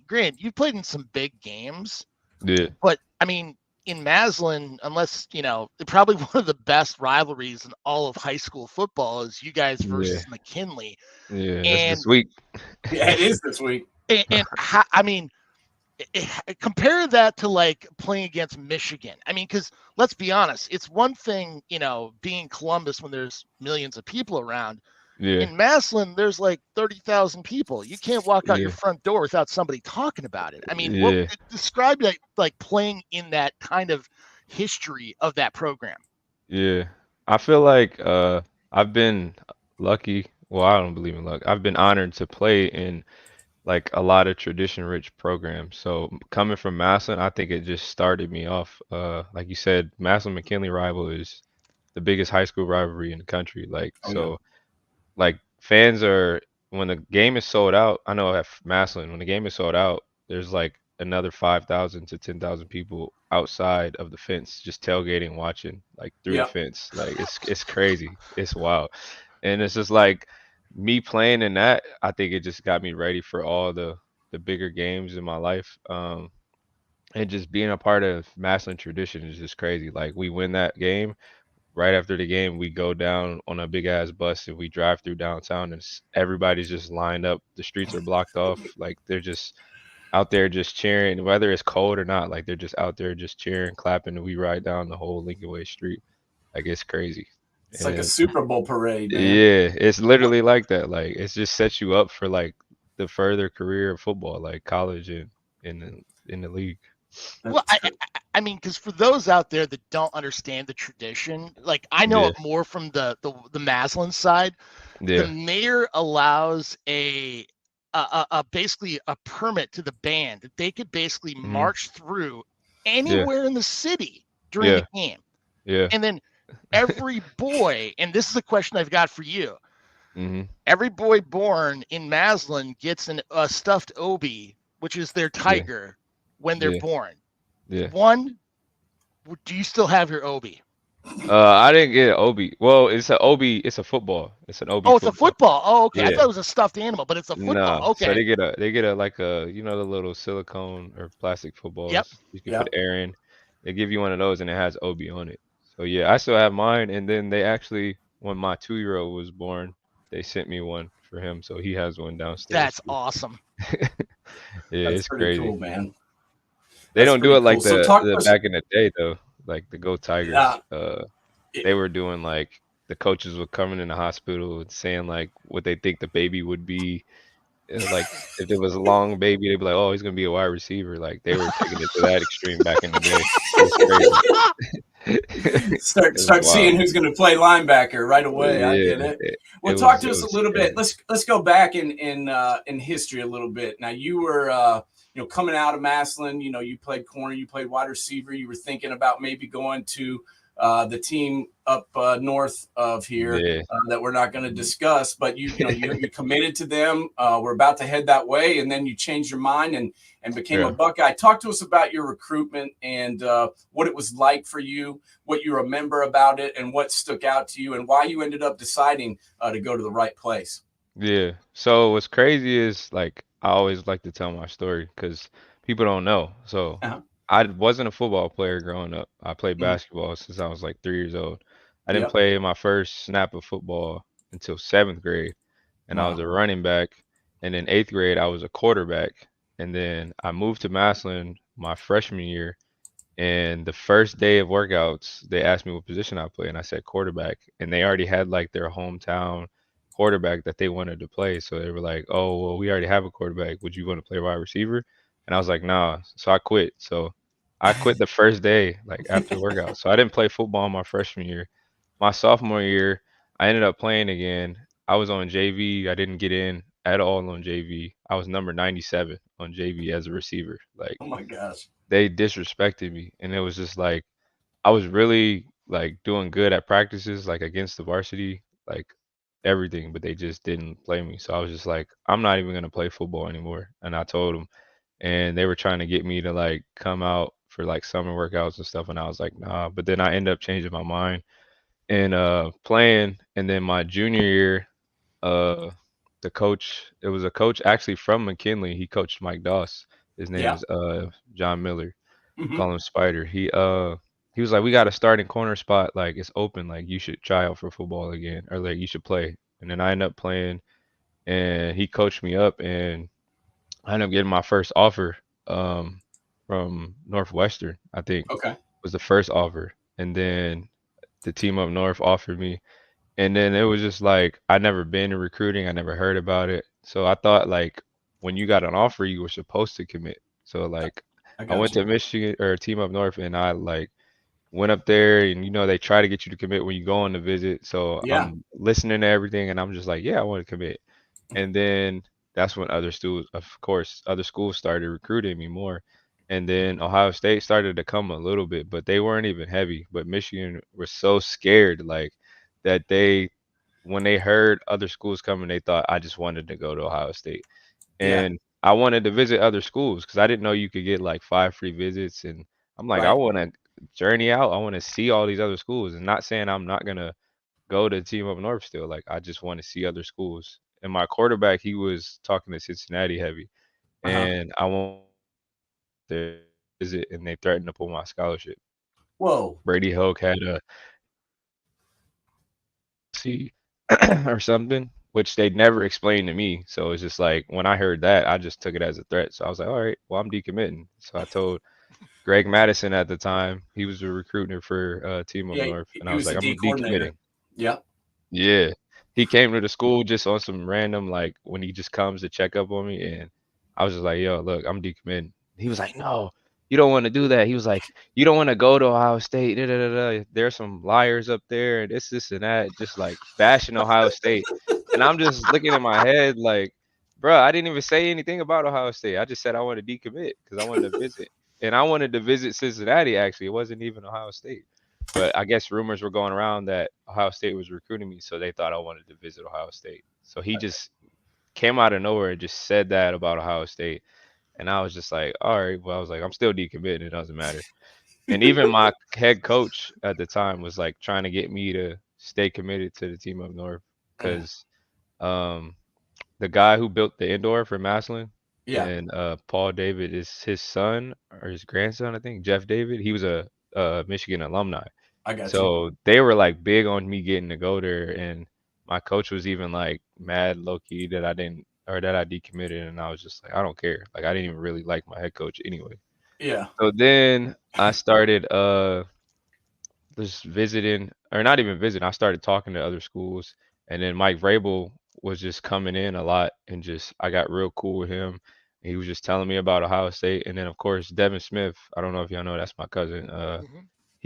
granted, you've played in some big games. Yeah. But I mean, in Massillon, unless probably one of the best rivalries in all of high school football is you guys versus McKinley. Yeah, that's this week. Yeah, it is this week. And compare that to like playing against Michigan. I mean, because let's be honest, it's one thing, being Columbus when there's millions of people around. Yeah. In Massillon, there's like 30,000 people. You can't walk out your front door without somebody talking about it. I mean, describe like playing in that kind of history of that program. Yeah. I feel like I've been lucky. Well, I don't believe in luck. I've been honored to play in like a lot of tradition-rich programs. So coming from Massillon, I think it just started me off. Like you said, Massillon-McKinley rival is the biggest high school rivalry in the country. Like like fans are, when the game is sold out, I know at Massillon, when the game is sold out, there's like another 5,000 to 10,000 people outside of the fence just tailgating, watching like through the fence. Like it's crazy. It's wild. And it's just like me playing in that, I think it just got me ready for all the bigger games in my life. And just being a part of Massillon tradition is just crazy. Like we win that game, right after the game, we go down on a big ass bus and we drive through downtown, and everybody's just lined up. The streets are blocked off. Like they're just out there just cheering, whether it's cold or not. Like they're just out there just cheering, clapping, and we ride down the whole Lincoln Way Street. Like it's crazy. It's like a And Super Bowl parade, man. yeah, it's literally like that. Like it just sets you up for like the further career of football, like college and in the league. Well, That's good. I mean, because for those out there that don't understand the tradition, like I know Yeah, it more from the Maslin side. The yeah, mayor allows a basically a permit to the band that they could basically hmm, march through yeah, anywhere in the city during the yeah, game. yeah, And then every boy, and this is a question I've got for you. hmm, Every boy born in Maslin gets a stuffed Obi, which is their yeah, tiger, when they're yeah, born. yeah. One, do you still have your Obi? I didn't get an Obi. Well, it's a Obi. It's a football. It's an Obi Oh, it's a football. football. Oh, okay. I Yeah. thought it was a stuffed animal, but it's a football. No. So Okay. they get a like a the little silicone or plastic Yep. footballs you can put Yep. air in. They give you one of those and it has Obi on it. So yeah, I still have mine. And then they actually, when my 2-year-old was born, they sent me one for him. So he has one downstairs That's too. awesome. Yeah, That's it's pretty crazy. cool, man. They That's don't do pretty it cool. like So talk to the us. back in the day though. Like the Go Yeah. Tigers. They were doing like the coaches would come in the hospital and saying like what they think the baby would be. Like if it was a long baby, they'd be like, "Oh, he's gonna be a wide receiver." Like they were taking it to that extreme back in the day. It was crazy. start It was start wild. seeing who's going to play linebacker right away. I Yeah, get it. it Well, talk was to it us a was little bit. crazy. Let's go back in history a little bit. Now you were coming out of Maslin. You played corner, you played wide receiver. You were thinking about maybe going to the team up north of here Yeah, that we're not going to discuss. But you committed to them. We're about to head that way, and then you changed your mind and became a yeah, Buckeye. Talk to us about your recruitment and what it was like for you, what you remember about it, and what stuck out to you, and why you ended up deciding to go to the right place. yeah. So what's crazy is like I always like to tell my story because people don't know. So Uh-huh. I wasn't a football player growing up. I played Mhm. basketball since I was like 3 years old. I didn't Yep. play my first snap of football until seventh grade, and I was Wow. a running back. And in eighth grade, I was a quarterback. And then I moved to Massillon my freshman year. And the first day of workouts, they asked me what position I play, and I said quarterback. And they already had like their hometown quarterback that they wanted to play. So they were like, "Oh, well, we already have a quarterback. Would you want to play wide receiver?" And I was like, "Nah." So I quit. So I quit the first day, like after workout. So I didn't play football my freshman year. My sophomore year, I ended up playing again. I was on JV. I didn't get in at all on JV. I was number 97 on JV as a receiver. Like Oh my gosh. they disrespected me, and it was just like I was really like doing good at practices, like against the varsity, like everything, but they just didn't play me. So I was just like, I'm not even gonna play football anymore. And I told them, and they were trying to get me to like come out for like summer workouts and stuff, and I was like, nah. But then I ended up changing my mind and playing. And then my junior year, uh, the coach, it was a coach actually from McKinley. He coached Mike Doss. His name Yeah. is John Miller. Hmm. Call him Spider. He was like, we got a starting corner spot, like it's open, like you should try out for football again, or like you should play. And then I ended up playing, and he coached me up, and I ended up getting my first offer um from Northwestern, I think Okay. was the first offer. And then the team up north offered me, and then it was just like I never been in recruiting, I never heard about it. So I thought like when you got an offer, you were supposed to commit. So like I I got went you. to Michigan or team up north, and I like went up there, and they try to get you to commit when you go on the visit. So Yeah. I'm listening to everything, and I'm just like, yeah, I want to commit. And then that's when other schools, of course, other schools started recruiting me more. And then Ohio State started to come a little bit, but they weren't even heavy. But Michigan was so scared, like that when they heard other schools coming, they thought I just wanted to go to Ohio State. Yeah. And I wanted to visit other schools because I didn't know you could get like 5 free visits. And I'm like, I Right. want to journey out. I want to see all these other schools. And not saying I'm not gonna go to Team Up North still. Like I just want to see other schools. And my quarterback, he was talking to Cincinnati heavy, Uh-huh. and I went there visit, and they threatened to pull my scholarship. Whoa. Brady Hoke had a see or something, which they never explained to me. So it's just like when I heard that, I just took it as a threat. So I was like, all right, well, I'm decommitting. So I told Greg Madison at the time, he was a recruiter for Team Up Yeah, North, and he I was was like, the I'm D coordinator. decommitting. Yep. Yeah. He came to the school just on some random, like when he just comes to check up on me. And I was just like, yo, look, I'm decommitting. He was like, no, you don't want to do that. He was like, you don't want to go to Ohio State. Da, da, da, da. There's some liars up there and this, and that, just like bashing Ohio State. And I'm just looking in my head like, bro, I didn't even say anything about Ohio State. I just said I want to decommit because I wanted to visit. And I wanted to visit Cincinnati, actually. It wasn't even Ohio State. But I guess rumors were going around that Ohio State was recruiting me, so they thought I wanted to visit Ohio State. So he just came out of nowhere and just said that about Ohio State. And I was just like, all right, well, I was like, I'm still decommitted. It doesn't matter. And even my head coach at the time was like trying to get me to stay committed to the team up north because um, the guy who built the indoor for Maslin Yeah, and Paul David is his son or his grandson, I think, Jeff David. He was a Michigan alumni. I got you. So they were like big on me getting to go there, and my coach was even like mad low key that I didn't or that I decommitted, and I was just like, I don't care. Like I didn't even really like my head coach anyway. Yeah, So then I started just visiting or not even visiting. I started talking to other schools, and then Mike Vrabel was just coming in a lot, and just I got real cool with him. He was just telling me about Ohio State, and then of course Devin Smith. I don't know if y'all know that's my cousin. Hmm.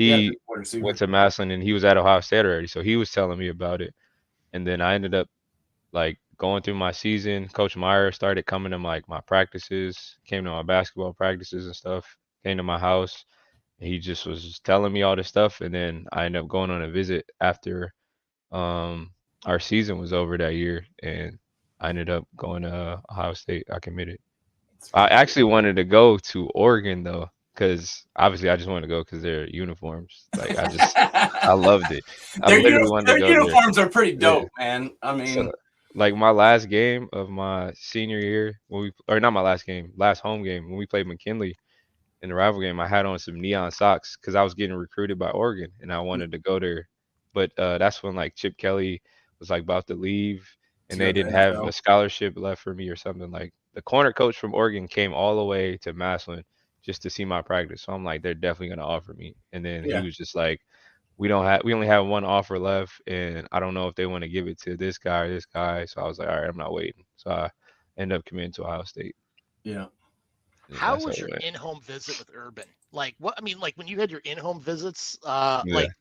yeah, the He wide went receiver. to Massillon and he was at Ohio State already, so he was telling me about it. And then I ended up like going through my season. Coach Meyer started coming to like my practices, came to my basketball practices and stuff, came to my house. And he just was just telling me all this stuff, and then I ended up going on a visit after um our season was over that year, and I ended up going to Ohio State. I committed. It's I pretty actually wanted to go to Oregon though, because obviously I just wanted to go because their uniforms. Like I loved it. I literally wanted to Their go there. uniforms are pretty Yeah. dope, man. I So mean, like my last game of my senior year when we or not my last game, last home game when we played McKinley in the rival game, I had on some neon socks because I was getting recruited by Oregon and I wanted to go there. But that's when like Chip Kelly was like about to leave and to go they to the didn't have a NFL. scholarship left for me or something. Like the corner coach from Oregon came all the way to Massillon just to see my practice. So I'm like, they're definitely gonna offer me. And then he Yeah, was just like, we only have one offer left and I don't know if they want to give it to this guy or this guy. So I was like, all right, I'm not waiting. So I ended up committing to Ohio State. yeah. And How that's how was it your went. in-home visit with Urban? Like what I mean, like when you had your in-home visits, Yeah. like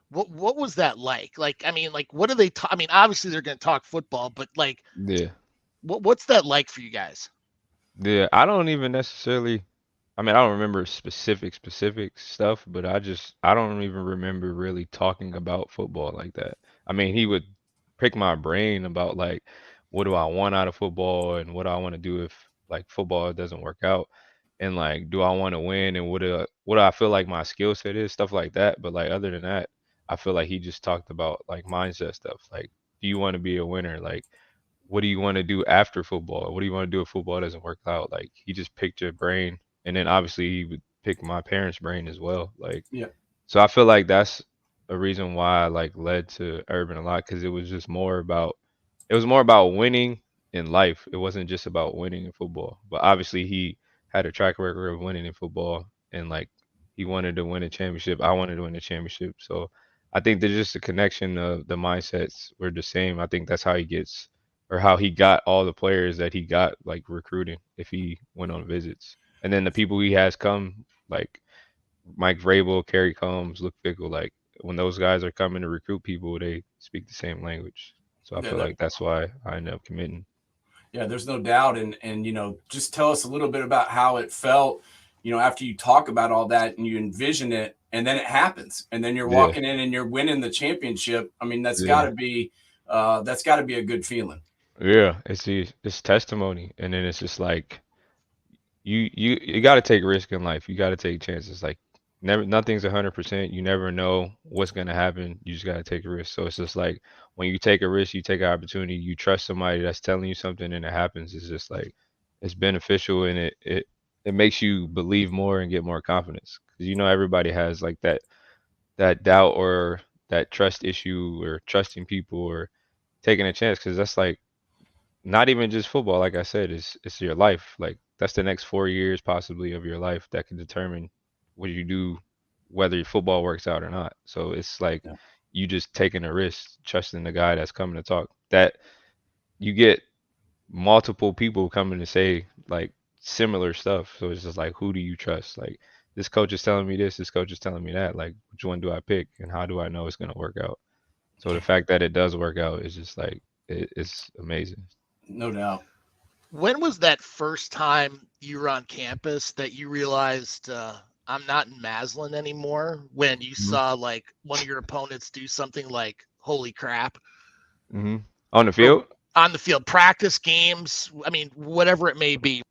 what was that like? Like I mean, like what do they talk? I mean, obviously they're going to talk football, but like Yeah. what's that like for you guys? Yeah, I don't even necessarily. I mean, I don't remember specific stuff, but I don't even remember really talking about football like that. I mean, he would pick my brain about like what do I want out of football and what do I want to do if like football doesn't work out, and like do I want to win and what do I feel like my skill set is, stuff like that. But like other than that, I feel like he just talked about like mindset stuff. Like, do you want to be a winner? Like what do you want to do after football? What do you want to do if football doesn't work out? Like he just picked your brain, and then obviously he would pick my parents' brain as well. Like Yeah. so, I feel like that's a reason why I like led to Urban a lot because it was more about winning in life. It wasn't just about winning in football. But obviously he had a track record of winning in football, and like he wanted to win a championship. I wanted to win a championship. So I think there's just a connection of the mindsets were the same. I think that's how he gets or how he got all the players that he got like recruiting if he went on visits. And then the people he has come, like Mike Vrabel, Kerry Combs, Luke Fickle, like when those guys are coming to recruit people, they speak the same language. So I Yeah, feel like that's why I ended up committing. yeah, there's no doubt. And just tell us a little bit about how it felt, after you talk about all that and you envision it, and then it happens, and then you're Yeah, walking in and you're winning the championship. I mean, yeah, that's got to be a good feeling. yeah. It's testimony, and then it's just like you got to take risk in life. You got to take chances. Like never nothing's 100%. You never know what's gonna happen. You just got to take a risk. So it's just like when you take a risk, you take an opportunity. You trust somebody that's telling you something, and it happens. It's just like it's beneficial, and it makes you believe more and get more confidence because everybody has like that doubt or that trust issue or trusting people or taking a chance because that's like not even just football. Like I said, it's your life. Like that's the next 4 years possibly of your life that can determine what you do, whether your football works out or not. So it's like Yeah. you just taking a risk, trusting the guy that's coming to talk. That you get multiple people coming to say like similar stuff. So it's just like, who do you trust? Like this coach is telling me this coach is telling me that. Like which one do I pick, and how do I know it's gonna work out? So the fact that it does work out is just like it's amazing. No doubt. When was that first time you were on campus that you realized I'm not in Maslin anymore? When you hmm saw like one of your opponents do something like "Holy crap" hmm On the or field? on the field, practice games. I mean, whatever it may be.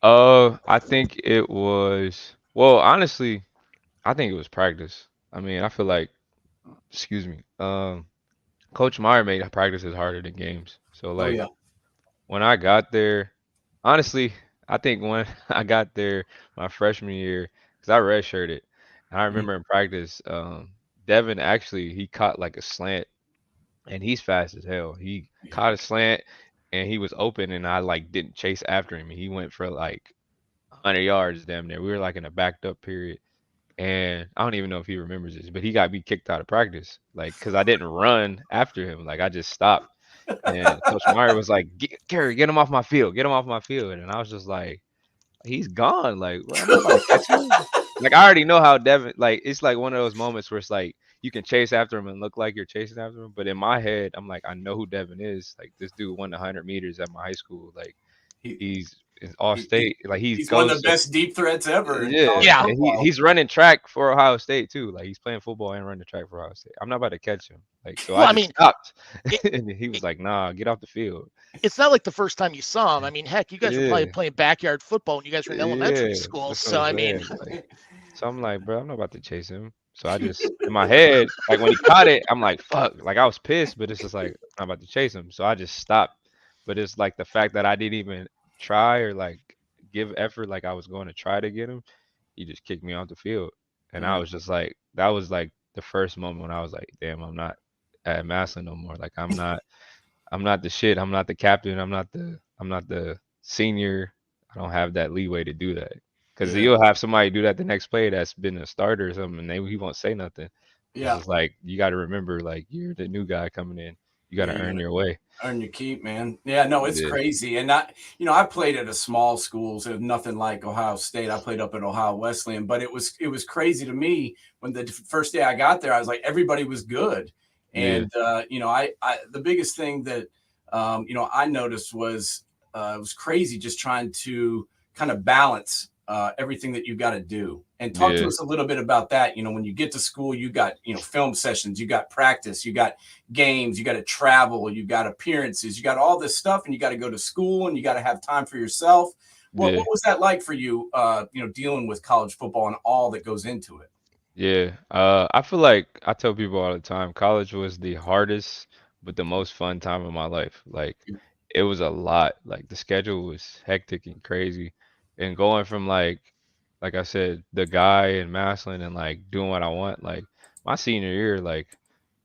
I think it was, well, honestly, I think it was practice. I mean, I feel like, excuse me, Coach Meyer made practices harder than games. So Oh like yeah. when I got there, honestly, I think when I got there my freshman year, because I redshirted, and I Mhm. remember in practice, Devin actually he caught like a slant, and he's fast as hell. He caught a slant, and he was open, and I like didn't chase after him, and he went for like 100 yards damn near. We were like in a backed up period. And I don't even know if he remembers this, but he got me kicked out of practice, like, because I didn't run after him. Like, I just stopped. And Coach Meyer was like, Gary, get him off my field. Get him off my field. And I was just like, he's gone. Like, well, I'm not about to catch him. Like, I already know how Devin, like, it's like one of those moments where it's like, you can chase after him and look like you're chasing after him. But in my head, I'm like, I know who Devin is. Like, this dude won 100 meters at my high school. Like, He, he's in all he state. Like, he he's one of goes the to best deep threats ever in yeah, college Yeah, and football. he's running track for Ohio State too. Like he's playing football and running track for Ohio State. I'm not about to catch him. Like so, I well, I just mean, stopped, it, and he was it, like, "Nah, get off the field." it's not like the first time you saw him. I mean, heck, you guys were probably Yeah, playing backyard football when you guys were in elementary yeah, school. that's what So, I'm I mean, saying. Like, so I'm like, bro, I'm not about to chase him. So I just in my head, like when he caught it, I'm like, fuck. Like I was pissed, but it's just like I'm not about to chase him. So I just stopped. But it's like the fact that I didn't even try or like give effort, like I was going to try to get him. He just kicked me off the field. And I Mm, was just like, that was like the first moment when I was like, damn, I'm not at Massillon no more. Like I'm not the shit. I'm not the captain. I'm not the senior. I don't have that leeway to do that. Because yeah, you'll have somebody do that the next play that's been a starter or something, and he won't say nothing. It's yeah, just like you got to remember, like you're the new guy coming in. You got yeah. to You earn gotta your way. earn your keep, man. Yeah, no, it's Yeah, crazy. And I played at a small school, so nothing like Ohio State. I played up at Ohio Wesleyan, but it was crazy to me when the first day I got there. I was like, everybody was good, yeah, and I the biggest thing that I noticed was it was crazy just trying to kind of balance everything that you got to do. And talk to yeah, us a little bit about that. When you get to school, you got film sessions, you got practice, you got games, you got to travel, you got appearances, you got all this stuff, and you got to go to school, and you got to have time for yourself. What yeah. was that like for you? Dealing with college football and all that goes into it. Yeah, I feel like I tell people all the time, college was the hardest but the most fun time of my life. Like it was a lot. Like the schedule was hectic and crazy. And going from like I said, the guy in Massillon and like doing what I want, like my senior year, like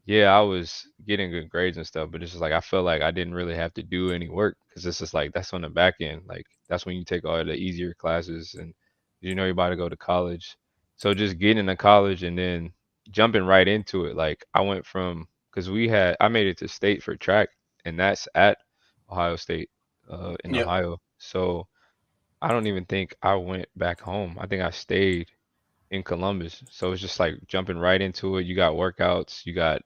yeah, I was getting good grades and stuff, but it's just like I felt like I didn't really have to do any work because it's just like that's on the back end. Like that's when you take all the easier classes and you're about to go to college. So just getting into college and then jumping right into it. Like I went from because I made it to state for track and that's at Ohio State in Yep. Ohio. So I don't even think I went back home. I think I stayed in Columbus. So it's just like jumping right into it. You got workouts, you got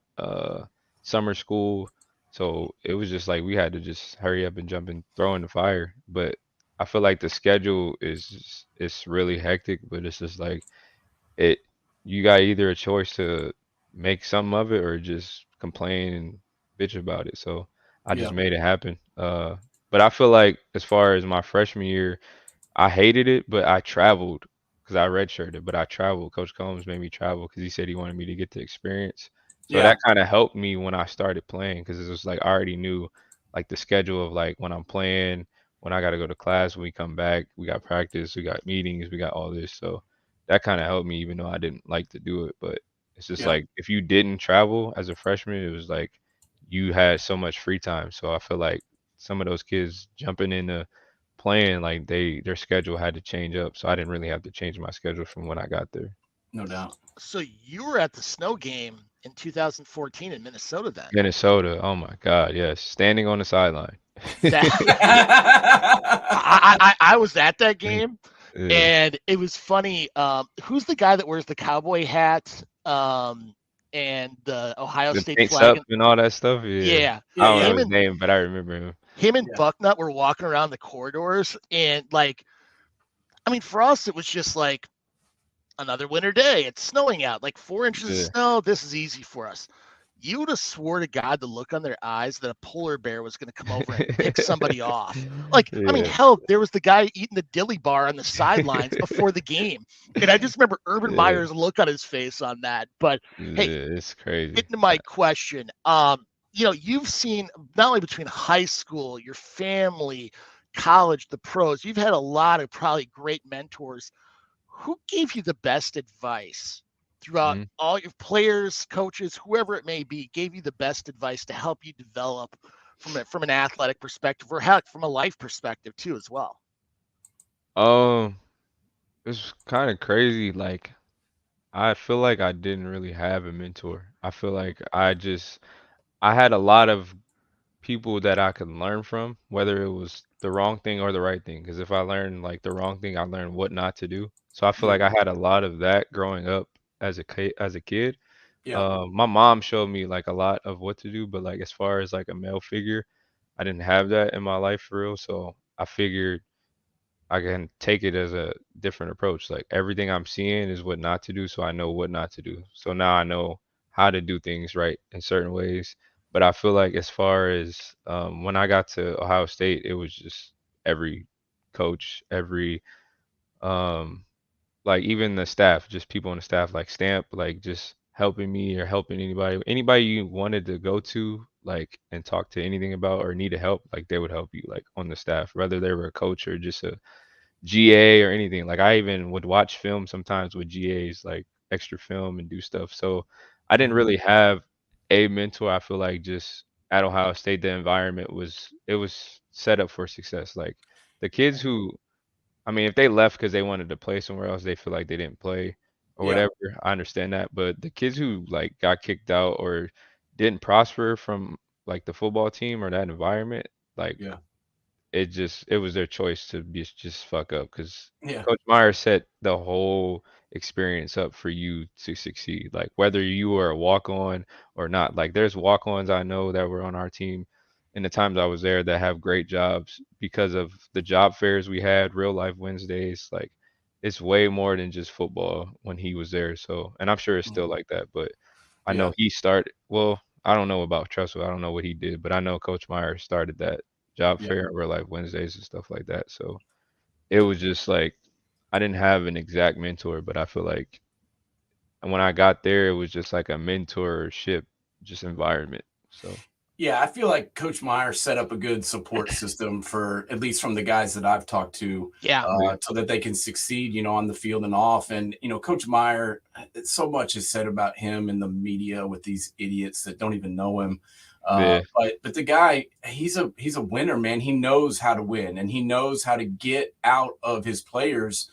summer school. So it was just like we had to just hurry up and jump and throw in the fire. But I feel like the schedule it's really hectic, but it's just like it you got either a choice to make something of it or just complain and bitch about it. So I just Yeah. made it happen. But I feel like as far as my freshman year, I hated it, but I traveled because I redshirted, but I traveled. Coach Combs made me travel because he said he wanted me to get the experience. So Yeah. that kind of helped me when I started playing because it was like I already knew like the schedule of like when I'm playing, when I got to go to class, when we come back, we got practice, we got meetings, we got all this. So that kind of helped me, even though I didn't like to do it, but It's just Yeah. like if you didn't travel as a freshman, it was like you had so much free time. So I feel like some of those kids jumping into playing, like their schedule had to change up. So I didn't really have to change my schedule from when I got there. No doubt. So you were at the snow game in 2014 in Minnesota then. Minnesota, oh my God, yes, standing on the sideline. That I was at that game, Yeah. and it was funny. Who's the guy that wears the cowboy hat and the Ohio The State paints flag? up and all that stuff. Yeah. Yeah, I don't Yeah. know him his and name, but I remember him. him and Yeah. Bucknut were walking around the corridors, and like, I mean, for us, it was just like another winter day. It's snowing out, like 4 inches of Yeah. snow. This is easy for us. You would have swore to God the look on their eyes that a polar bear was going to come over and pick somebody off. Like, I mean, Yeah. hell, there was the guy eating the dilly bar on the sidelines before the game. And I just remember Urban Yeah. Meyer's look on his face on that. But hey, Yeah, it's crazy. getting to my question, you've seen not only between high school, your family, college, the pros, you've had a lot of probably great mentors. Who gave you the best advice throughout Mhm. all your players, coaches, whoever it may be, gave you the best advice to help you develop from an athletic perspective, or heck, from a life perspective too, as well? Um, it's kind of crazy. Like, I feel like I didn't really have a mentor. I feel like I had a lot of people that I could learn from, whether it was the wrong thing or the right thing. Because if I learned like the wrong thing, I learned what not to do. So I feel Yeah. like I had a lot of that growing up as a kid. Yeah. My mom showed me like a lot of what to do, but like as far as like a male figure, I didn't have that in my life for real. So I figured I can take it as a different approach. Like everything I'm seeing is what not to do, so I know what not to do. So now I know how to do things right in certain ways. But I feel like as far as when I got to Ohio State, it was just every coach, every um, like even the staff, just people on the staff, like Stamp, like just helping me or helping anybody you wanted to go to, like and talk to anything about or needed help, like they would help you, like on the staff, whether they were a coach or just a GA or anything. Like I even would watch film sometimes with GAs, like extra film and do stuff. So I didn't Mhm. really have a mentor. I feel like just at Ohio State, the environment was set up for success. Like the kids who, I mean, if they left because they wanted to play somewhere else, they feel like they didn't play or Yeah. whatever. I understand that. But the kids who like got kicked out or didn't prosper from like the football team or that environment, like Yeah. it was their choice to be just fuck up because Yeah. Coach Meyer set the whole experience up for you to succeed. Like whether you were a walk on or not. Like there's walk ons I know that were on our team in the times I was there that have great jobs because of the job fairs we had, real life Wednesdays. Like it's way more than just football when he was there. So and I'm sure it's still Mhm. like that, but I Yeah. know he started well, I don't know about Tressel. I don't know what he did, but I know Coach Meyer started that job Yeah. fair or like Wednesdays and stuff like that. So it was just like I didn't have an exact mentor, but I feel like when I got there, it was just like a mentorship, just environment. So Yeah, I feel like Coach Meyer set up a good support system for at least from the guys that I've talked to, Yeah, yeah, so that they can succeed, on the field and off. And Coach Meyer, so much is said about him in the media with these idiots that don't even know him. yeah, But the guy, he's a winner, man. He knows how to win, and he knows how to get out of his players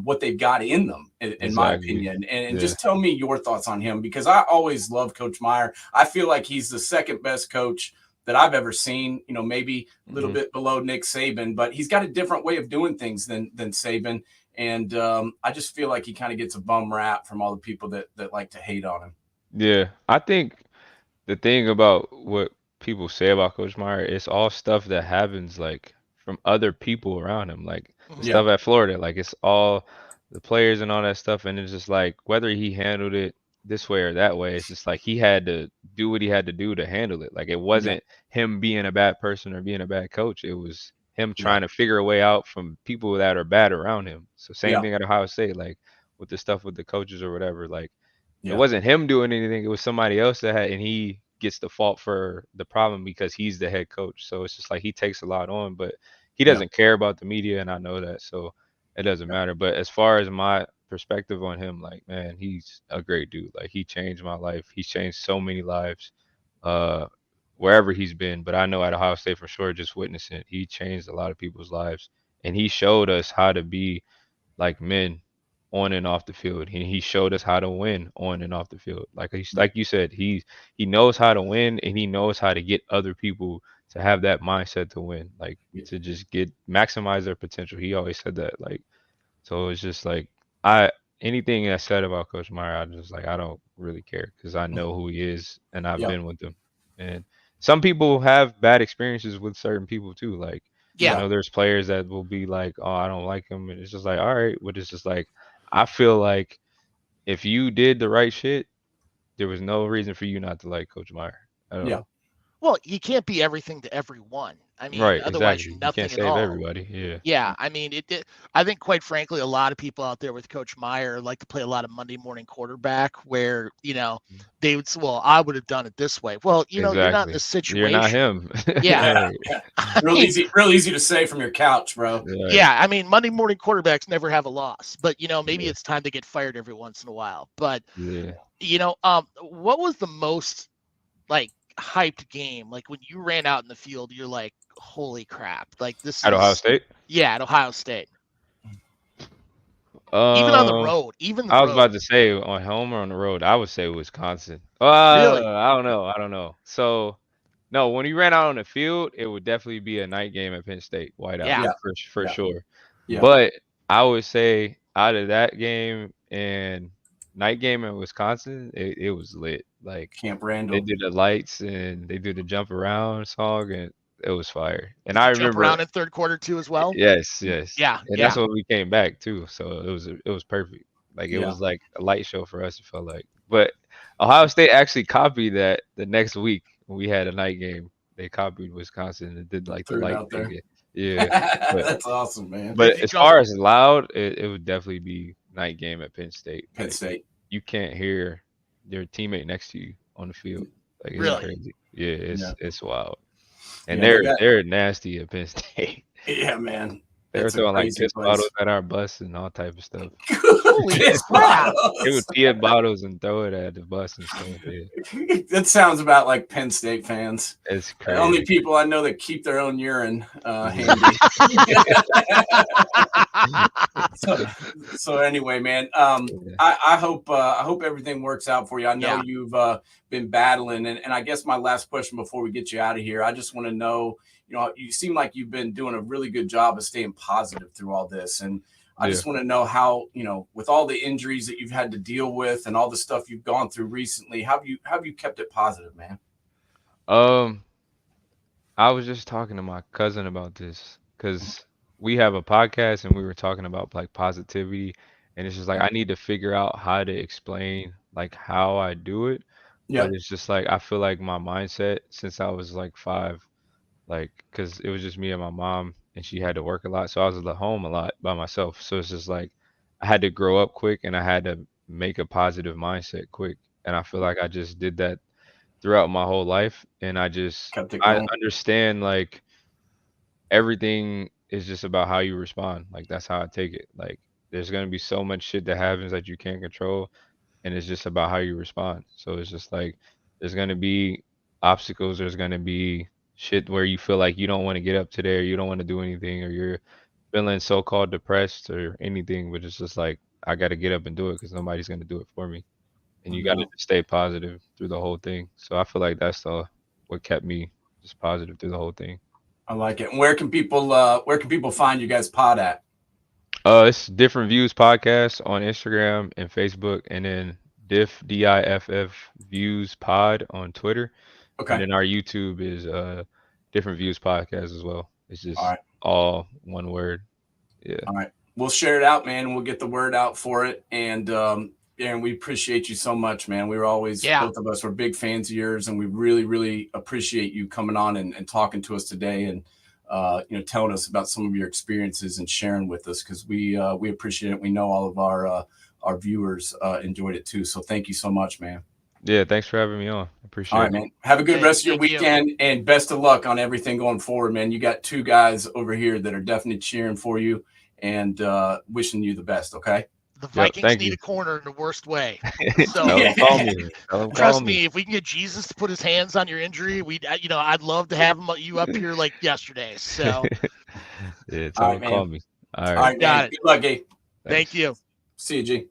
what they've got in them, in my exactly. opinion. And Yeah. just tell me your thoughts on him, because I always love Coach Meyer. I feel like he's the second best coach that I've ever seen. Maybe a little Hmm. bit below Nick Saban, but he's got a different way of doing things than Saban. And I just feel like he kind of gets a bum rap from all the people that like to hate on him. Yeah. I think the thing about what people say about Coach Meyer, it's all stuff that happens like from other people around him, like the mhm, Yeah, stuff at Florida, like it's all the players and all that stuff, and it's just like whether he handled it this way or that way, it's just like he had to do what he had to do to handle it. Like it yeah, wasn't him being a bad person or being a bad coach. It was him yeah, trying to figure a way out from people that are bad around him. So same yeah, thing at Ohio State, like with the stuff with the coaches or whatever, like it yeah, wasn't him doing anything. It was somebody else that had, and he gets the fault for the problem because he's the head coach. So it's just like he takes a lot on, but he yeah, doesn't care about the media, and I know that, so it doesn't matter. But as far as my perspective on him, like, man, he's a great dude. Like, he changed my life. He's changed so many lives, uh, wherever he's been. But I know at Ohio State for sure, just witnessing it, he changed a lot of people's lives, and he showed us how to be like men on and off the field. He showed us how to win on and off the field. Like you said, he knows how to win, and he knows how to get other people to have that mindset to win, like to just maximize their potential. He always said that. Like, so it's just like I anything that's said about Coach Meyer, I just like I don't really care because I know who he is and I've Yeah. been with him. And some people have bad experiences with certain people too. Like, I Yeah. know there's players that will be like, oh, I don't like him, and it's just like, all right, but it's just like I feel like if you did the right shit, there was no reason for you not to like Coach Meyer at Yeah. all. Well, you can't be everything to everyone. I mean, Right, otherwise exactly. you're You can't nothing at save all. everybody. Yeah. Yeah, I mean, I think, quite frankly, a lot of people out there with Coach Meyer like to play a lot of Monday morning quarterback, where they would say, "Well, I would have done it this way." Well, you're not in Exactly. this You're not situation. him. Yeah. Right. Real easy to say from your couch, bro. Right. Yeah, I mean, Monday morning quarterbacks never have a loss, but maybe Yeah. it's time to get fired every once in a while. But Yeah. what was the most like hyped game? Like when you ran out in the field, you're like, "Holy crap!" Like this At Ohio is State? at Ohio State. Even on the Um, road, even the I was road. about to say on home or on the road. I would say Wisconsin. Really? I don't know. I don't know. So no, when he ran out on the field, it would definitely be a night game at Penn State, whiteout Yeah. Yeah. for Yeah. sure. Yeah. But I would say out of that game and night game in Wisconsin, it was lit. Like Camp they Randall. did the lights and they did the jump around song and it was fire. And Did I you jump remember around in third quarter too as well? yes, yes. Yeah, And that's yeah. when we came back too. So it was perfect. Like it Yeah. was like a light show for us, it felt like. But Ohio State actually copied that the next week when we had a night game. They copied Wisconsin and did like the Threw it light out thing. there. Yeah. But That's awesome, man. Did but you as jump? far as loud, it would definitely be night game at Penn State. Penn Like State. you can't hear your teammate next to you on the field. Like it's Really? crazy. Yeah, it's wild. And Yeah, they got- they're nasty at Penn State. Yeah, man. They were It's a throwing like crazy piss place. bottles at our bus and all type of stuff. Holy Piss crap. They would bottles. pee at bottles and throw it at the bus and stuff. Yeah. That sounds about like Penn State fans. It's The crazy. only people I know that keep their own urine handy. so anyway, man, I hope everything works out for you. I know you've been battling, and I guess my last question before we get you out of here, I just want to know, you seem like you've been doing a really good job of staying positive through all this, and I just want to know how, with all the injuries that you've had to deal with and all the stuff you've gone through recently, how have you kept it positive, man? I was just talking to my cousin about this because we have a podcast and we were talking about like positivity, and it's just like I need to figure out how to explain like how I do it, Yeah. but it's just like I feel like my mindset since I was like 5, like because it was just me and my mom and she had to work a lot, so I was at home a lot by myself. So it's just like I had to grow up quick and I had to make a positive mindset quick, and I feel like I just did that throughout my whole life, and Kept it I going. understand like everything is just about how you respond. Like that's how I take it. Like there's gonna be so much shit that happens that you can't control, and it's just about how you respond. So it's just like there's gonna be obstacles. There's gonna be shit where you feel like you don't want to get up today, or you don't want to do anything, or you're feeling so-called depressed or anything. But it's just like I got to get up and do it because nobody's gonna do it for me, and you got to stay positive through the whole thing. So I feel like that's what kept me just positive through the whole thing. I like it. And where can people find you guys pod at? It's Different Views Podcast on Instagram and Facebook, and then DIFF Views Pod on Twitter. Okay. And then our YouTube is Different Views Podcast as well. It's just All right. all one word. Yeah. All right. We'll share it out, man. We'll get the word out for it. And Aaron, we appreciate you so much, man. We were always, both of us were big fans of yours, and we really, really appreciate you coming on and talking to us today, and telling us about some of your experiences and sharing with us, because we appreciate it. We know all of our viewers enjoyed it too. So thank you so much, man. Yeah, thanks for having me on. I appreciate it. All right, man. Have a good rest of your weekend, and best of luck on everything going forward, man. You got 2 guys over here that are definitely cheering for you and wishing you the best, okay? The Yep, Vikings thank need you. a corner in the worst way. Tell So him call me. Tell him call trust me. me, if we can get Jesus to put his hands on your injury, I'd love to have you up here like yesterday. So Yeah, All tell right, him call man. me. All All right, right, man. got it. Good luck, Gabe. Thank thanks. you. See you, G.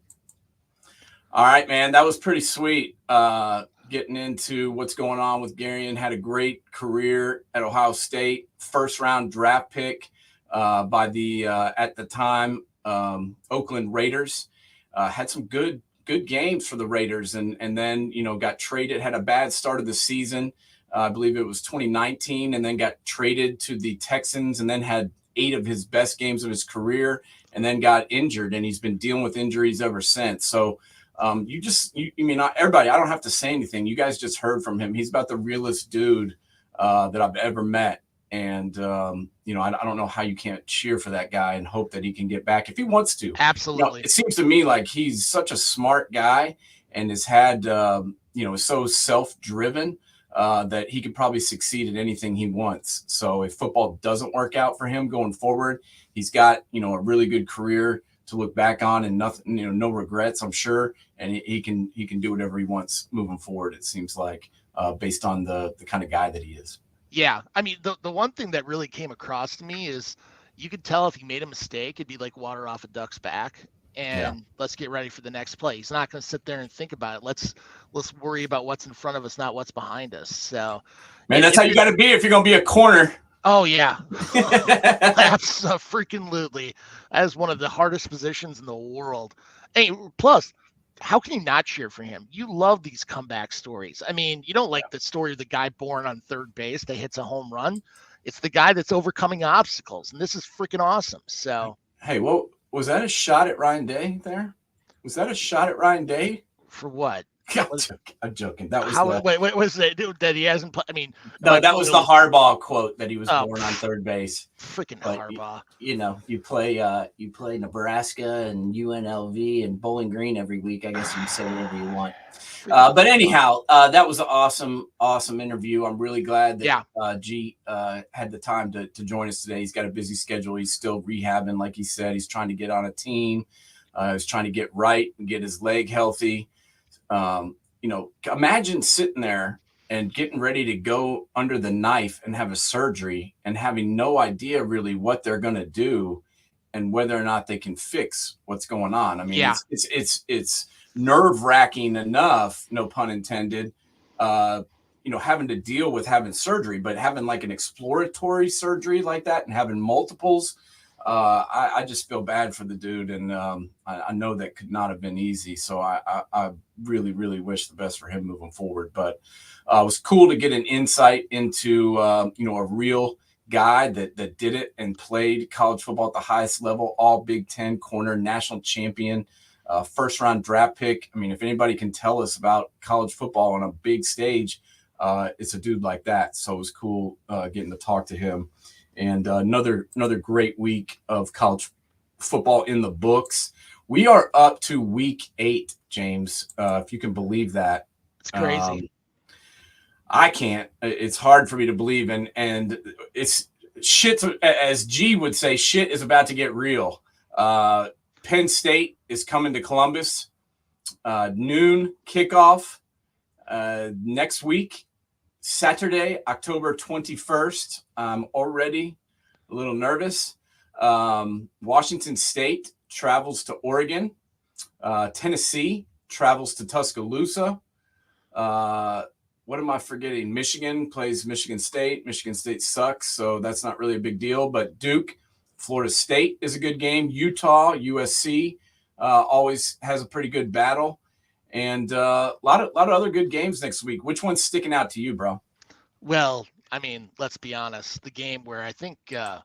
All right, man. That was pretty sweet. Getting into what's going on with Garion. Had a great career at Ohio State. First round draft pick by the at the time Oakland Raiders. Had some good games for the Raiders, and then got traded. Had a bad start of the season. I believe it was 2019, and then got traded to the Texans, and then had 8 of his best games of his career, and then got injured, and he's been dealing with injuries ever since. So everybody, I don't have to say anything. You guys just heard from him. He's about the realest dude that I've ever met. And, I don't know how you can't cheer for that guy and hope that he can get back if he wants to. Absolutely. It seems to me like he's such a smart guy and has had, is so self-driven that he could probably succeed at anything he wants. So if football doesn't work out for him going forward, he's got, a really good career to look back on and nothing, no regrets, I'm sure. And he can do whatever he wants moving forward. It seems like based on the kind of guy that he is. Yeah. I mean, the one thing that really came across to me is you could tell if he made a mistake, it'd be like water off a duck's back. And let's get ready for the next play. He's not going to sit there and think about it. Let's worry about what's in front of us, not what's behind us. So, man, that's how you got to be if you're going to be a corner. Oh yeah, freaking that is one of the hardest positions in the world. Hey, plus, how can you not cheer for him? You love these comeback stories. I mean, you don't like the story of the guy born on third base that hits a home run. It's the guy that's overcoming obstacles, and this is freaking awesome. So, hey, what was that? A shot at Ryan Day there? Was that a shot at Ryan Day? For what? I'm joking. That was wait, was it that he hasn't? I mean, no, that was the Harbaugh quote that he was born on third base. Freaking but Harbaugh. You play Nebraska and UNLV and Bowling Green every week. I guess you can say whatever you want. But anyhow, that was an awesome interview. I'm really glad that G had the time to join us today. He's got a busy schedule. He's still rehabbing, like he said. He's trying to get on a team. He's trying to get right and get his leg healthy. Imagine sitting there and getting ready to go under the knife and have a surgery and having no idea really what they're going to do and whether or not they can fix what's going on. I mean, it's nerve-wracking enough, no pun intended, having to deal with having surgery, but having like an exploratory surgery like that and having multiples, I just feel bad for the dude, and I know that could not have been easy. So I really, really wish the best for him moving forward. But it was cool to get an insight into a real guy that did it and played college football at the highest level, all Big Ten corner, national champion, first round draft pick. I mean, if anybody can tell us about college football on a big stage, it's a dude like that. So it was cool getting to talk to him. And another great week of college football in the books. We are up to week 8, James, if you can believe that. It's crazy. I can't. It's hard for me to believe. And it's shit, as G would say, shit is about to get real. Penn State is coming to Columbus. Noon kickoff next week. Saturday, October 21st. I'm already a little nervous. Washington State travels to Oregon. Tennessee travels to Tuscaloosa. What am I forgetting? Michigan plays Michigan State. Michigan State sucks, so that's not really a big deal. But Duke, Florida State is a good game. Utah, USC always has a pretty good battle. And a lot of other good games next week. Which one's sticking out to you, bro? Well, I mean, let's be honest. The game where I think I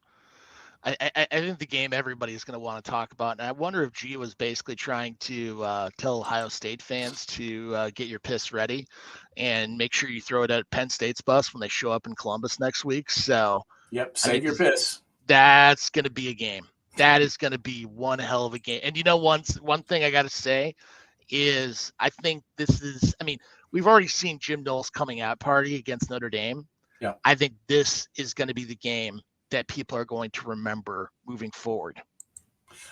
think the game everybody's going to want to talk about, and I wonder if G was basically trying to tell Ohio State fans to get your piss ready and make sure you throw it at Penn State's bus when they show up in Columbus next week. So, yep, save your piss. That's going to be a game. That is going to be one hell of a game. And one thing I got to say is I think this is, I mean, we've already seen Jim Knowles coming out party against Notre Dame. Yeah. I think this is going to be the game that people are going to remember moving forward.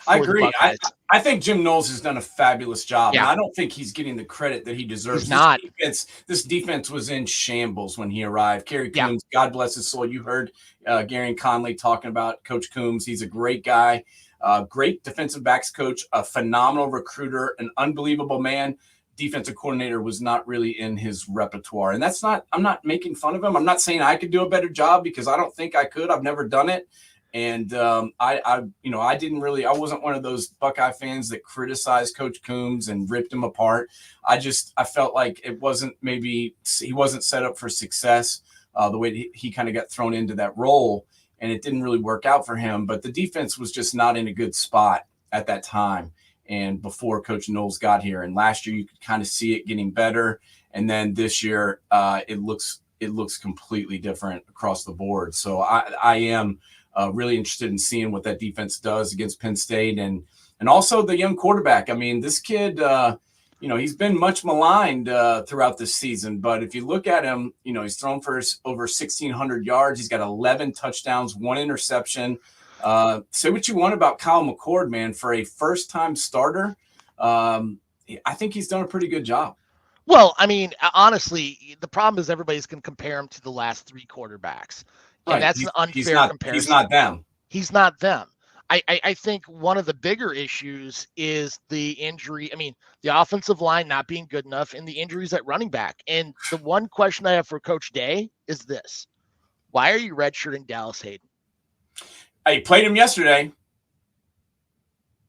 I for the agree. Buckeyes. I think Jim Knowles has done a fabulous job, and Yeah. I don't think he's getting the credit that he deserves. He's not. This defense was in shambles when he arrived. Kerry Yeah. Coombs, God bless his soul. You heard GAREON Conley talking about Coach Coombs. He's a great guy, great defensive backs coach, a phenomenal recruiter, an unbelievable man. Defensive coordinator was not really in his repertoire, and that's not. I'm not making fun of him. I'm not saying I could do a better job because I don't think I could. I've never done it. And I wasn't one of those Buckeye fans that criticized Coach Coombs and ripped him apart. I felt like he wasn't set up for success the way he kind of got thrown into that role, and it didn't really work out for him. But the defense was just not in a good spot at that time and before Coach Knowles got here. And last year you could kind of see it getting better, and then this year it looks completely different across the board. So I am really interested in seeing what that defense does against Penn State and also the young quarterback. I mean, this kid, he's been much maligned throughout this season, but if you look at him, he's thrown for over 1,600 yards. He's got 11 touchdowns, 1 interception. Say what you want about Kyle McCord, man, for a first-time starter. I think he's done a pretty good job. Well, I mean, honestly, the problem is everybody's going to compare him to the last 3 quarterbacks. And that's an unfair comparison. He's not them. He's not them. I think one of the bigger issues is the injury. I mean, the offensive line not being good enough and the injuries at running back. And the one question I have for Coach Day is this. Why are you redshirting Dallas Hayden? I played him yesterday.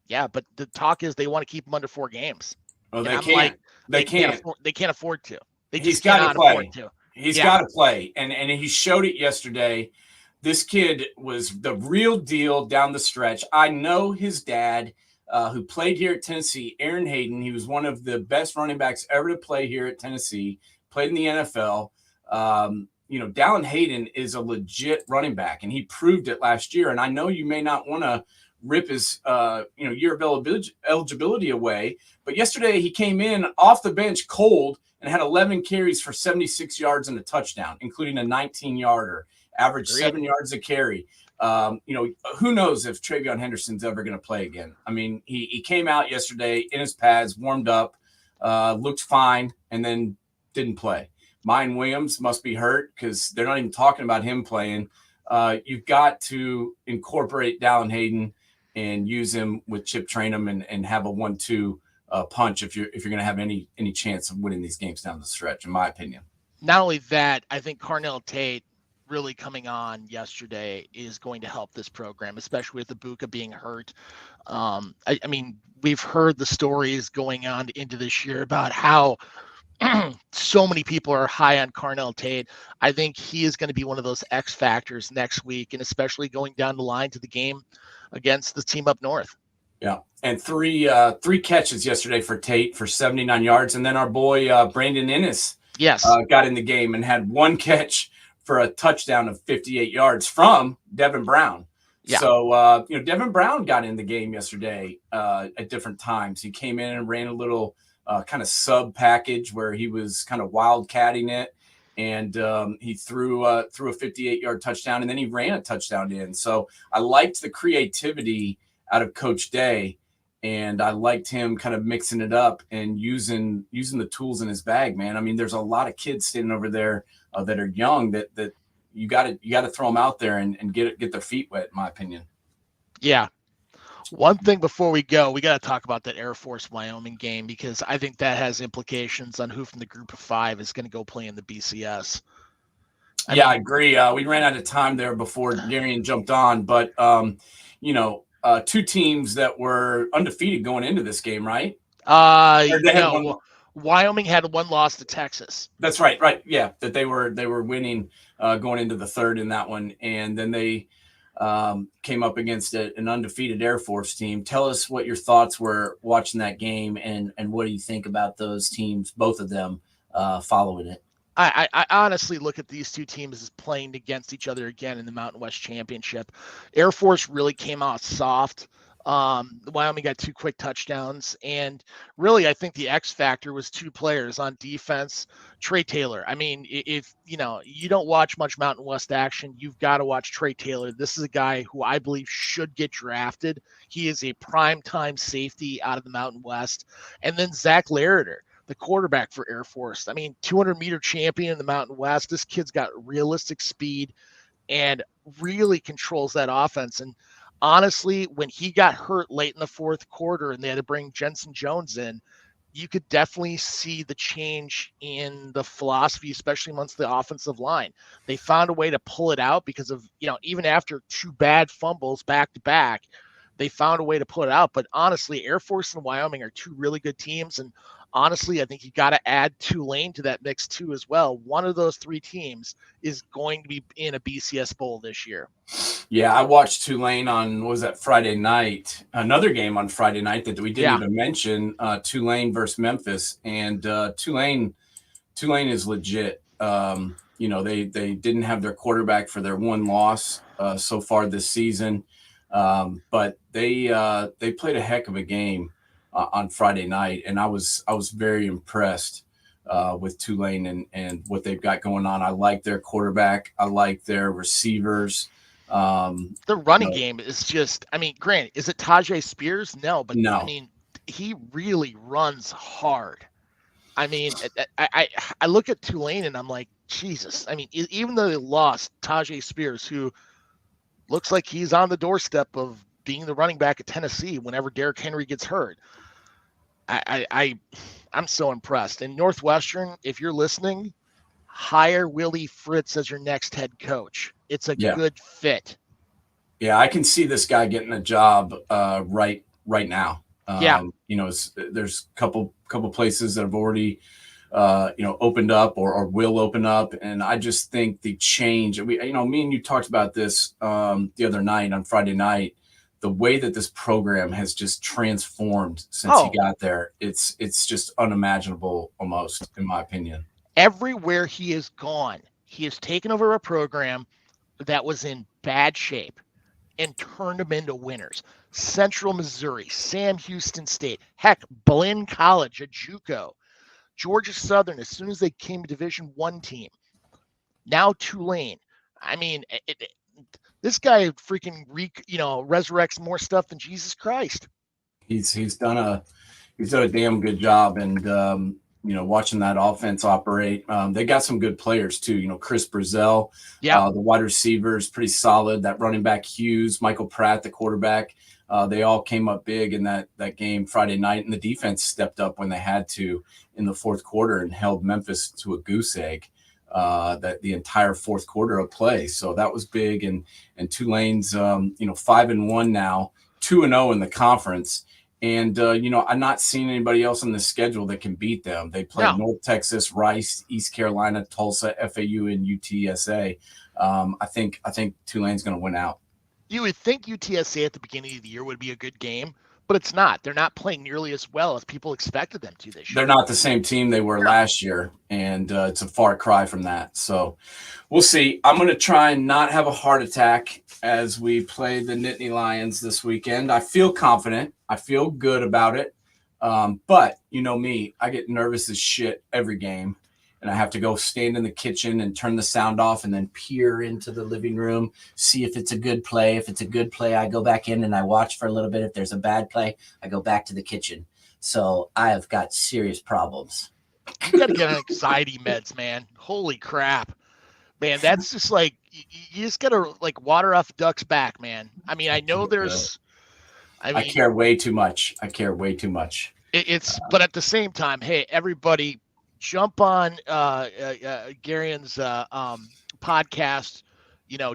Yeah, but the talk is they want to keep him under 4 games. Oh, they can't. They can't. They can't afford to. He's got to play. He's got to play. And he showed it yesterday. This kid was the real deal down the stretch. I know his dad, who played here at Tennessee, Aaron Hayden. He was one of the best running backs ever to play here at Tennessee, played in the NFL. Dallin Hayden is a legit running back, and he proved it last year. And I know you may not want to rip his year of eligibility away, but yesterday he came in off the bench cold and had 11 carries for 76 yards and a touchdown, including a 19-yarder, average 7 yards a carry. Who knows if Travion Henderson's ever going to play again. I mean, he came out yesterday in his pads, warmed up, looked fine, and then didn't play. Mayan Williams must be hurt because they're not even talking about him playing. You've got to incorporate Dallin Hayden and use him with Chip Trainum and have a 1-2 punch if you're going to have any chance of winning these games down the stretch, in my opinion. Not only that, I think Carnell Tate really coming on yesterday is going to help this program, especially with Ibuka being hurt. I mean, we've heard the stories going on into this year about how so many people are high on Carnell Tate. I think he is going to be one of those X factors next week, and especially going down the line to the game against the team up north. Yeah, and three catches yesterday for Tate for 79 yards, and then our boy Brandon Ennis got in the game and had 1 catch for a touchdown of 58 yards from Devin Brown. Yeah. So Devin Brown got in the game yesterday at different times. He came in and ran a little kind of sub package where he was kind of wildcatting it, and he threw a 58-yard touchdown, and then he ran a touchdown in. So I liked the creativity out of Coach Day, and I liked him kind of mixing it up and using the tools in his bag, man. I mean, there's a lot of kids standing over there that are young that you got to throw them out there and get their feet wet, in my opinion. Yeah. One thing before we go, we got to talk about that Air Force Wyoming game, because I think that has implications on who from the group of 5 is going to go play in the BCS. I agree. We ran out of time there before GAREON jumped on, but 2 teams that were undefeated going into this game, right? Wyoming had 1 loss to Texas. That's right. Right. Yeah. That they were winning going into the third in that one. And then they came up against an undefeated Air Force team. Tell us what your thoughts were watching that game, and what do you think about those teams, both of them, following it? I honestly look at these 2 teams as playing against each other again in the Mountain West Championship. Air Force really came out soft. Wyoming got 2 quick touchdowns, and really, I think the X factor was 2 players on defense. Trey Taylor. I mean, if you don't watch much Mountain West action, you've got to watch Trey Taylor. This is a guy who I believe should get drafted. He is a prime time safety out of the Mountain West. And then Zach Lariter, the quarterback for Air Force. I mean, 200-meter champion in the Mountain West. This kid's got realistic speed and really controls that offense. And honestly, when he got hurt late in the fourth quarter and they had to bring Jensen Jones in, you could definitely see the change in the philosophy, especially amongst the offensive line. They found a way to pull it out because of, even after 2 bad fumbles back to back, they found a way to pull it out. But honestly, Air Force and Wyoming are 2 really good teams. And honestly, I think you got to add Tulane to that mix too as well. One of those 3 teams is going to be in a BCS Bowl this year. Yeah, I watched Tulane on, what was that, Friday night? Another game on Friday night that we didn't even mention, Tulane versus Memphis. And Tulane is legit. They didn't have their quarterback for their 1 loss so far this season. But they played a heck of a game on Friday night, and I was very impressed with Tulane and what they've got going on. I like their quarterback. I like their receivers. The running game is just, granted, is it Tajay Spears? No, but no. He really runs hard. I look at Tulane and I'm like, Jesus. Even though they lost Tajay Spears, who looks like he's on the doorstep of being the running back at Tennessee whenever Derrick Henry gets hurt, I'm so impressed. And Northwestern, if you're listening, hire Willie Fritz as your next head coach. It's a good fit. Yeah, I can see this guy getting a job right now. There's a couple places that have already opened up or will open up, and I just think the change. Me and you talked about this the other night on Friday night. The way that this program has just transformed since he got there, it's just unimaginable, almost, in my opinion. Everywhere he has gone, he has taken over a program that was in bad shape and turned them into winners. Central Missouri, Sam Houston State, heck, Blinn College, a JUCO, Georgia Southern, as soon as they came a Division I team. Now Tulane. This guy freaking resurrects more stuff than Jesus Christ. He's done a damn good job, and watching that offense operate. They got some good players too. Chris Brazell, the wide receiver is pretty solid. That running back Hughes, Michael Pratt, the quarterback. They all came up big in that game Friday night, and the defense stepped up when they had to in the fourth quarter and held Memphis to a goose egg. That the entire fourth quarter of play. So that was big. And Tulane's 5-1 now, 2-0 in the conference. And I'm not seeing anybody else on the schedule that can beat them. They play North Texas, Rice, East Carolina, Tulsa, FAU, and UTSA. I think Tulane's going to win out. You would think UTSA at the beginning of the year would be a good game, but it's not. They're not playing nearly as well as people expected them to this year. They're not the same team they were last year, and it's a far cry from that. So we'll see. I'm going to try and not have a heart attack as we play the Nittany Lions this weekend. I feel confident. I feel good about it. But you know me, I get nervous as shit every game. And I have to go stand in the kitchen and turn the sound off and then peer into the living room, see if it's a good play. If it's a good play, I go back in and I watch for a little bit. If there's a bad play, I go back to the kitchen. So I have got serious problems. You got to get on anxiety meds, man. Holy crap. Man, that's just like, you just got to water off duck's back, man. I know there's. I care way too much. But at the same time, hey, everybody, jump on GAREON's podcast,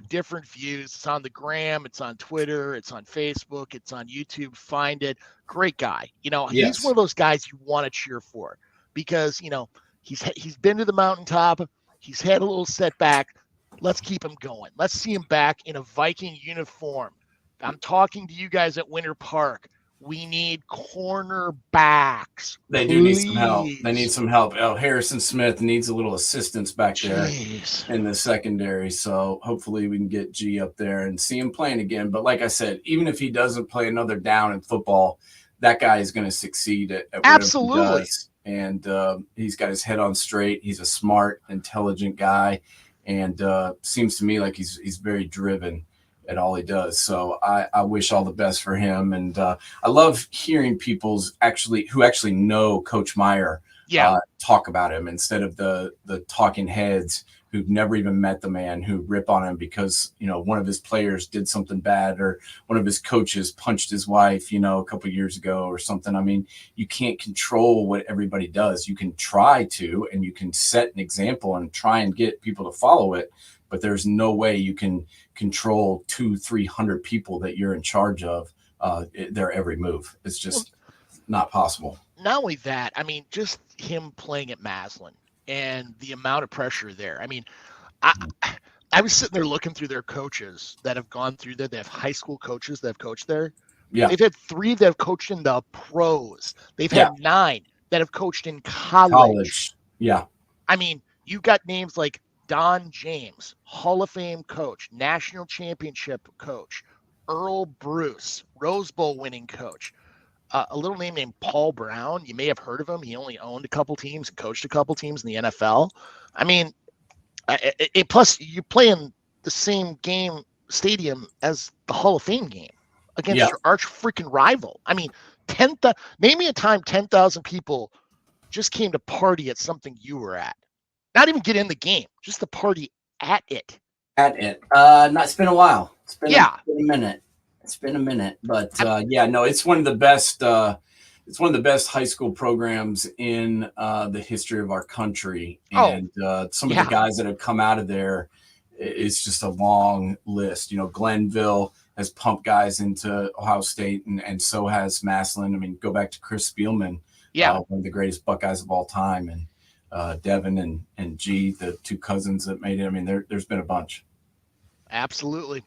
different views. It's on the gram, it's on Twitter, it's on Facebook, it's on YouTube. Find it. Great guy. He's one of those guys you want to cheer for because, he's been to the mountaintop. He's had a little setback. Let's keep him going. Let's see him back in a Viking uniform. I'm talking to you guys at Winter Park We need cornerbacks. They do need some help. They need some help. Oh, Harrison Smith needs a little assistance back there in the secondary. So hopefully we can get G up there and see him playing again. But like I said, even if he doesn't play another down in football, that guy is going to succeed at whatever he does. And he's got his head on straight. He's a smart, intelligent guy, and seems to me like he's very driven at all he does. So I wish all the best for him. And I love hearing people's who actually know Coach Meyer talk about him instead of the talking heads who've never even met the man, who rip on him because, one of his players did something bad or one of his coaches punched his wife, a couple of years ago or something. I mean, you can't control what everybody does. You can try to, and you can set an example and try and get people to follow it. But there's no way you can control 200-300 people that you're in charge of their every move. It's just not possible. Not only that, I mean, just him playing at Maslin and the amount of pressure there. I mean, I was sitting there looking through their coaches that have gone through there. They have high school coaches that have coached there. Yeah. They've had 3 that have coached in the pros. They've had 9 that have coached in college. Yeah. I mean, you got names like Don James, Hall of Fame coach, national championship coach, Earl Bruce, Rose Bowl winning coach, a little name named Paul Brown. You may have heard of him. He only owned a couple teams and coached a couple teams in the NFL. I mean, plus you play in the same stadium as the Hall of Fame game against your arch freaking rival. I mean, name me a time 10,000 people just came to party at something you were at. Not even get in the game, just the party at it. It's been a while. It's been a minute. It's been a minute, but it's one of the best. It's one of the best high school programs in the history of our country, and some of the guys that have come out of there, it's just a long list. Glenville has pumped guys into Ohio State, and so has Maslin. I mean, go back to Chris Spielman, one of the greatest Buckeyes of all time, and Devin and G, the 2 cousins that made it. I mean, there's been a bunch. Absolutely.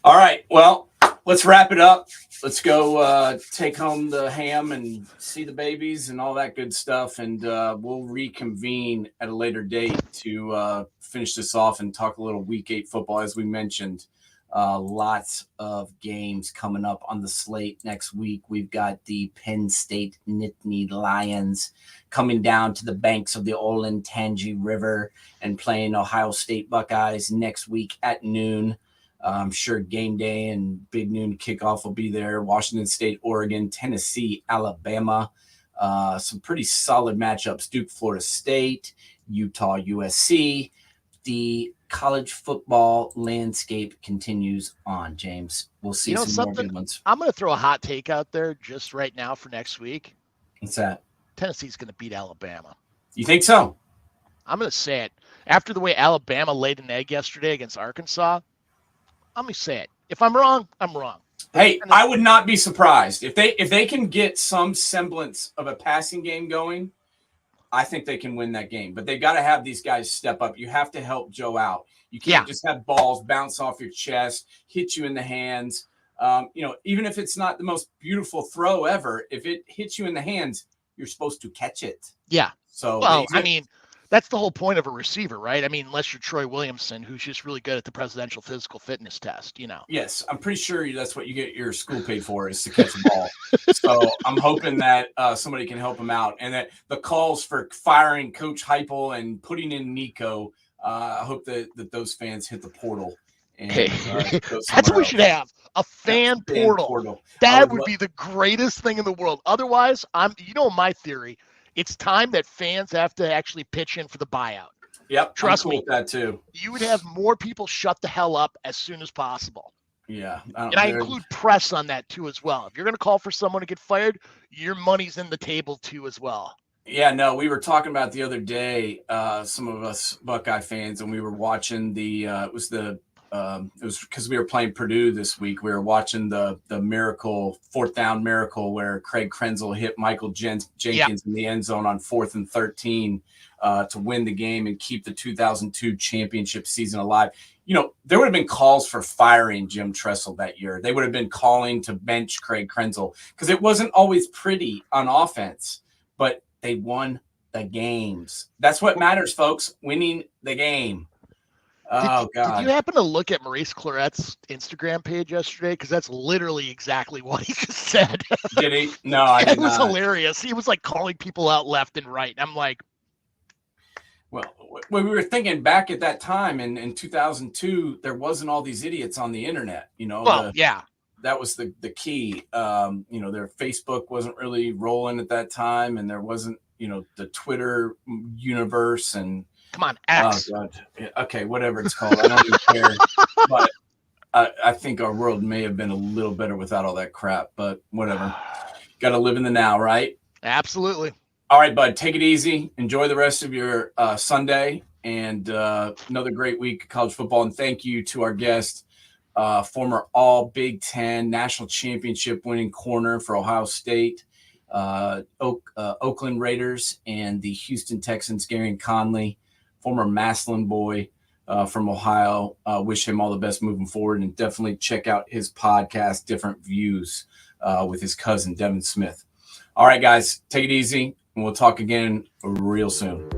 All right. Well, let's wrap it up. Let's go take home the ham and see the babies and all that good stuff. And we'll reconvene at a later date to finish this off and talk a little Week 8 football. As we mentioned, lots of games coming up on the slate next week. We've got the Penn State Nittany Lions coming down to the banks of the Olentangy River and playing Ohio State Buckeyes next week at noon. I'm sure game day and big noon kickoff will be there. Washington State, Oregon, Tennessee, Alabama. Some pretty solid matchups. Duke, Florida State, Utah, USC. The college football landscape continues on, James. We'll see some more good ones. I'm going to throw a hot take out there just right now for next week. What's that? Tennessee's going to beat Alabama. You think so? I'm going to say it. After the way Alabama laid an egg yesterday against Arkansas, I'm going to say it. If I'm wrong, I'm wrong. Hey, I would not be surprised. If they can get some semblance of a passing game going, I think they can win that game. But they've got to have these guys step up. You have to help Joe out. You can't just have balls bounce off your chest, hit you in the hands. Even if it's not the most beautiful throw ever, if it hits you in the hands, you're supposed to catch it. Yeah. So, I mean, that's the whole point of a receiver, right? I mean, unless you're Troy Williamson, who's just really good at the presidential physical fitness test, Yes, I'm pretty sure that's what you get your school paid for, is to catch the ball. So I'm hoping that somebody can help him out, and that the calls for firing Coach Heupel and putting in Nico, I hope that those fans hit the portal. And, that's what we should have, a fan portal. That would be the greatest thing in the world. Otherwise, my theory. It's time that fans have to actually pitch in for the buyout. Yep. Trust me. With that too. You would have more people shut the hell up as soon as possible. Yeah. I include press on that too as well. If you're going to call for someone to get fired, your money's in the table too as well. Yeah, no, we were talking about the other day, some of us Buckeye fans, and we were watching it was the it was because we were playing Purdue this week. We were watching the miracle, 4th down miracle where Craig Krenzel hit Michael Jenkins in the end zone on 4th and 13 to win the game and keep the 2002 championship season alive. There would have been calls for firing Jim Tressel that year. They would have been calling to bench Craig Krenzel because it wasn't always pretty on offense, but they won the games. That's what matters, folks. Winning the game. Oh, God. Did you happen to look at Maurice Claret's Instagram page yesterday? Because that's literally exactly what he just said. Did he? No, I did not. It was hilarious. He was like calling people out left and right. And I'm like, well, when we were thinking back at that time in 2002, there wasn't all these idiots on the internet, that was the key. Their Facebook wasn't really rolling at that time, and there wasn't, the Twitter universe and come on, X. Oh, God. Okay, whatever it's called. I don't even care. But I think our world may have been a little better without all that crap, but whatever. Got to live in the now, right? Absolutely. All right, bud, take it easy. Enjoy the rest of your Sunday and another great week of college football. And thank you to our guest, former all Big Ten national championship winning corner for Ohio State, Oakland Raiders, and the Houston Texans, GAREON Conley, former Massillon boy from Ohio. Wish him all the best moving forward, and definitely check out his podcast, Different Views, with his cousin, Devin Smith. All right, guys, take it easy, and we'll talk again real soon.